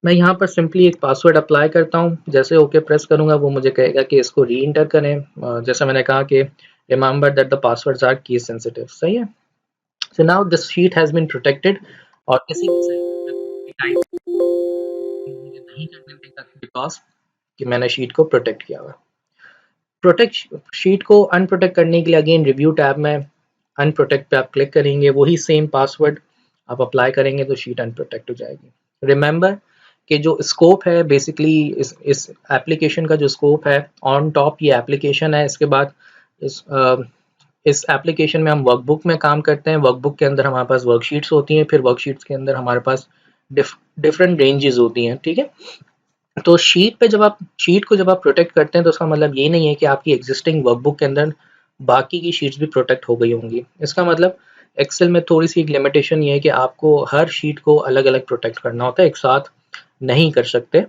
मैं यहाँ पर सिंपली एक पासवर्ड अप्लाई करता हूँ, जैसे ओके प्रेस करूँगा वो मुझे कहेगा कि इसको री इंटर करें। जैसा मैंने कहा कि remember that the passwords are case sensitive, सही है। So now this sheet has been protected, और किसी भी टाइप मुझे नहीं करने देगा बिकॉज कि मैंने शीट को प्रोटेक्ट किया हुआ। प्रोटेक्ट शीट को अनप्रोटेक्ट करने के लिए अगेन रिव्यू टैब में अनप्रोटेक्ट पे आप क्लिक करेंगे, वही सेम पासवर्ड आप अप्लाई करेंगे तो शीट अनप्रोटेक्ट हो जाएगी। रिमेंबर कि जो स्कोप है बेसिकली इस एप्लीकेशन का जो स्कोप है, ऑन टॉप ये एप्लीकेशन है, इसके बाद इस एप्लीकेशन में हम वर्कबुक में काम करते हैं। वर्कबुक के अंदर हमारे पास वर्कशीट्स होती हैं, फिर वर्कशीट्स के अंदर हमारे पास डिफरेंट रेंजेस होती हैं, ठीक है। तो शीट को जब आप प्रोटेक्ट करते हैं तो उसका मतलब ये नहीं है कि आपकी एग्जिस्टिंग वर्कबुक के अंदर बाकी की शीट्स भी प्रोटेक्ट हो गई होंगी। इसका मतलब एक्सेल में थोड़ी सी एक लिमिटेशन ये है कि आपको हर शीट को अलग अलग प्रोटेक्ट करना होता है, एक साथ नहीं कर सकते।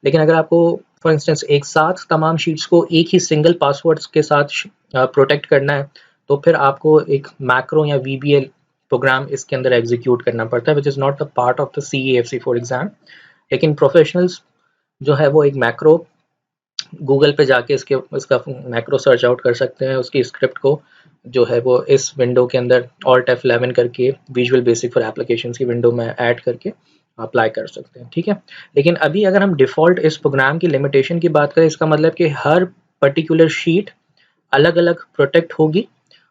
लेकिन अगर आपको फॉर इंस्टेंस एक साथ तमाम शीट्स को एक ही सिंगल पासवर्ड्स के साथ प्रोटेक्ट करना है तो फिर आपको एक मैक्रो या वीबीएल प्रोग्राम इसके अंदर एग्जीक्यूट करना पड़ता है, which is not the part of the CEFC for exam. लेकिन प्रोफेशनल्स जो है वो एक मैक्रो गूगल पे जाके इसका मैक्रो सर्च आउट कर सकते हैं, उसकी स्क्रिप्ट को जो है वो इस विंडो के अंदर Alt F11 करके विजुअल बेसिक फॉर एप्लीकेशंस की विंडो में ऐड करके अप्लाई कर सकते हैं, ठीक है। लेकिन अभी अगर हम डिफ़ॉल्ट इस प्रोग्राम की लिमिटेशन की बात करें, इसका मतलब कि हर पर्टिकुलर शीट अलग अलग प्रोटेक्ट होगी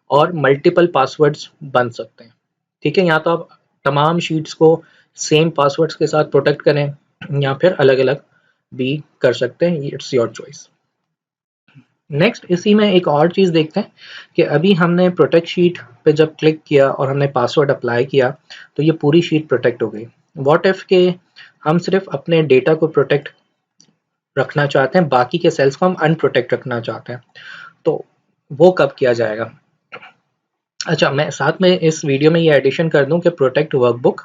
और मल्टीपल पासवर्ड्स बन सकते हैं, ठीक है। या तो आप तमाम शीट्स को सेम पासवर्ड्स के साथ प्रोटेक्ट करें या फिर अलग अलग भी कर सकते हैं, इट्स योर चॉइस। नेक्स्ट इसी में एक और चीज़ देखते हैं कि अभी हमने प्रोटेक्ट शीट पे जब क्लिक किया और हमने पासवर्ड अप्लाई किया तो ये पूरी शीट प्रोटेक्ट हो गई। व्हाट इफ के हम सिर्फ अपने डेटा को प्रोटेक्ट रखना चाहते हैं, बाकी के सेल्स को हम अनप्रोटेक्ट रखना चाहते हैं, तो वो कब किया जाएगा? अच्छा, मैं साथ में इस वीडियो में ये एडिशन कर दूं कि प्रोटेक्ट वर्कबुक,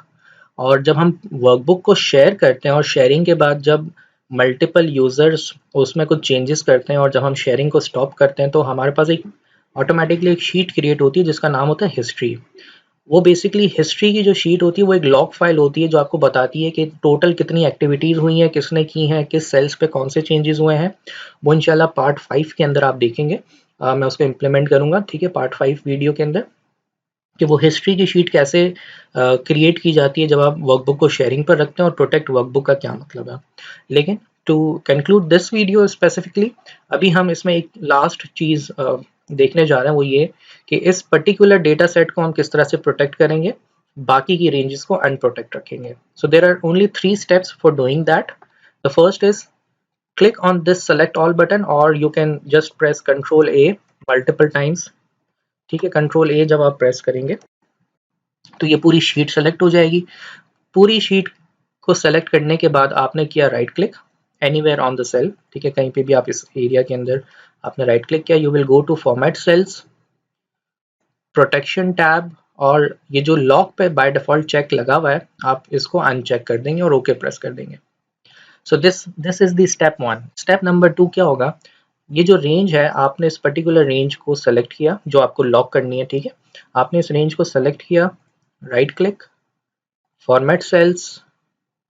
और जब हम वर्कबुक को शेयर करते हैं और शेयरिंग के बाद जब मल्टीपल यूज़र्स उसमें कुछ चेंजेस करते हैं और जब हम शेयरिंग को स्टॉप करते हैं तो हमारे पास एक ऑटोमेटिकली एक शीट क्रिएट होती है जिसका नाम होता है हिस्ट्री। वो बेसिकली हिस्ट्री की जो शीट होती है वो एक लॉग फाइल होती है जो आपको बताती है कि टोटल कितनी एक्टिविटीज़ हुई हैं, किसने की हैं, किस सेल्स पे कौन से चेंजेस हुए हैं। वो इंशाल्लाह पार्ट 5 के अंदर आप देखेंगे, मैं उसको इम्प्लीमेंट करूँगा, ठीक है, पार्ट 5 वीडियो के अंदर, कि वो हिस्ट्री की शीट कैसे क्रिएट की जाती है जब आप वर्कबुक को शेयरिंग पर रखते हैं और प्रोटेक्ट वर्कबुक का क्या मतलब है। लेकिन to conclude this video specifically, अभी हम इसमें एक लास्ट चीज़ देखने जा रहे हैं, वो ये कि इस पर्टिकुलर डेटा सेट को हम किस तरह से प्रोटेक्ट करेंगे, बाकी की रेंजेस को अनप्रोटेक्ट रखेंगे। So there are only 3 steps for doing that. The first is click on this select all button or you can just press Ctrl A multiple times, ठीक है। Ctrl A जब आप प्रेस करेंगे तो ये पूरी शीट सेलेक्ट हो जाएगी। पूरी शीट को सेलेक्ट करने के बाद आपने किया right click anywhere on the cell, ठीक है, कहीं पे भी आप इस एरिया के अंदर आपने राइट क्लिक किया, you will go to format cells, protection tab, और ये जो लॉक पे बाय डिफॉल्ट चेक लगा हुआ है आप इसको अनचेक कर देंगे और ओके प्रेस कर देंगे। So this is the step 1। Step number 2 क्या होगा? ये जो रेंज है आपने इस पर्टिकुलर रेंज को सेलेक्ट किया जो आपको लॉक करनी है, ठीक है। आपने इस रेंज को सेलेक्ट किया, right click, format cells,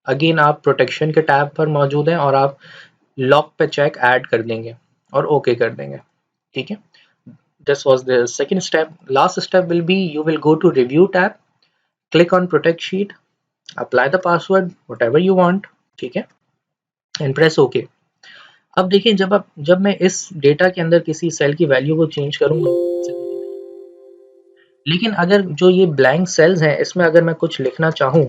again आप प्रोटेक्शन के टैब पर मौजूद हैं और आप लॉक पे चेक ऐड कर देंगे और ओके कर देंगे, ठीक है। This was the second step. Last step will be you will go to review tab, click on protect sheet, apply the password whatever you want, ठीक है, एंड प्रेस ओके। अब देखिए जब मैं इस डेटा के अंदर किसी सेल की वैल्यू को चेंज करूंगा, लेकिन अगर जो ये ब्लैंक सेल्स हैं इसमें अगर मैं कुछ लिखना चाहूँ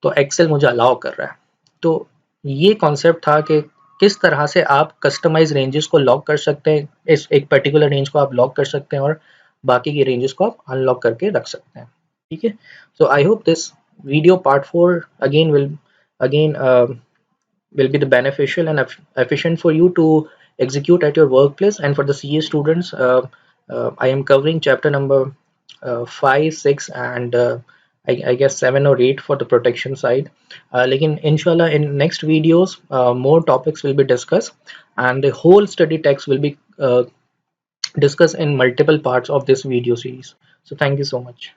तो एक्सेल मुझे अलाउ कर रहा है। तो ये कॉन्सेप्ट था कि किस तरह से आप कस्टमाइज रेंजेस को लॉक कर सकते हैं, इस एक पर्टिकुलर रेंज को आप लॉक कर सकते हैं और बाकी की रेंजेस को आप अनलॉक करके रख सकते हैं, ठीक है। So I hope this video part 4 again will be the beneficial and efficient for you to execute at your workplace. And for the CA students, I am covering chapter number 5, 6 and I guess 7 or 8 for the protection side. Lekin inshallah in next videos more topics will be discussed and the whole study text will be discussed in multiple parts of this video series. So thank you so much.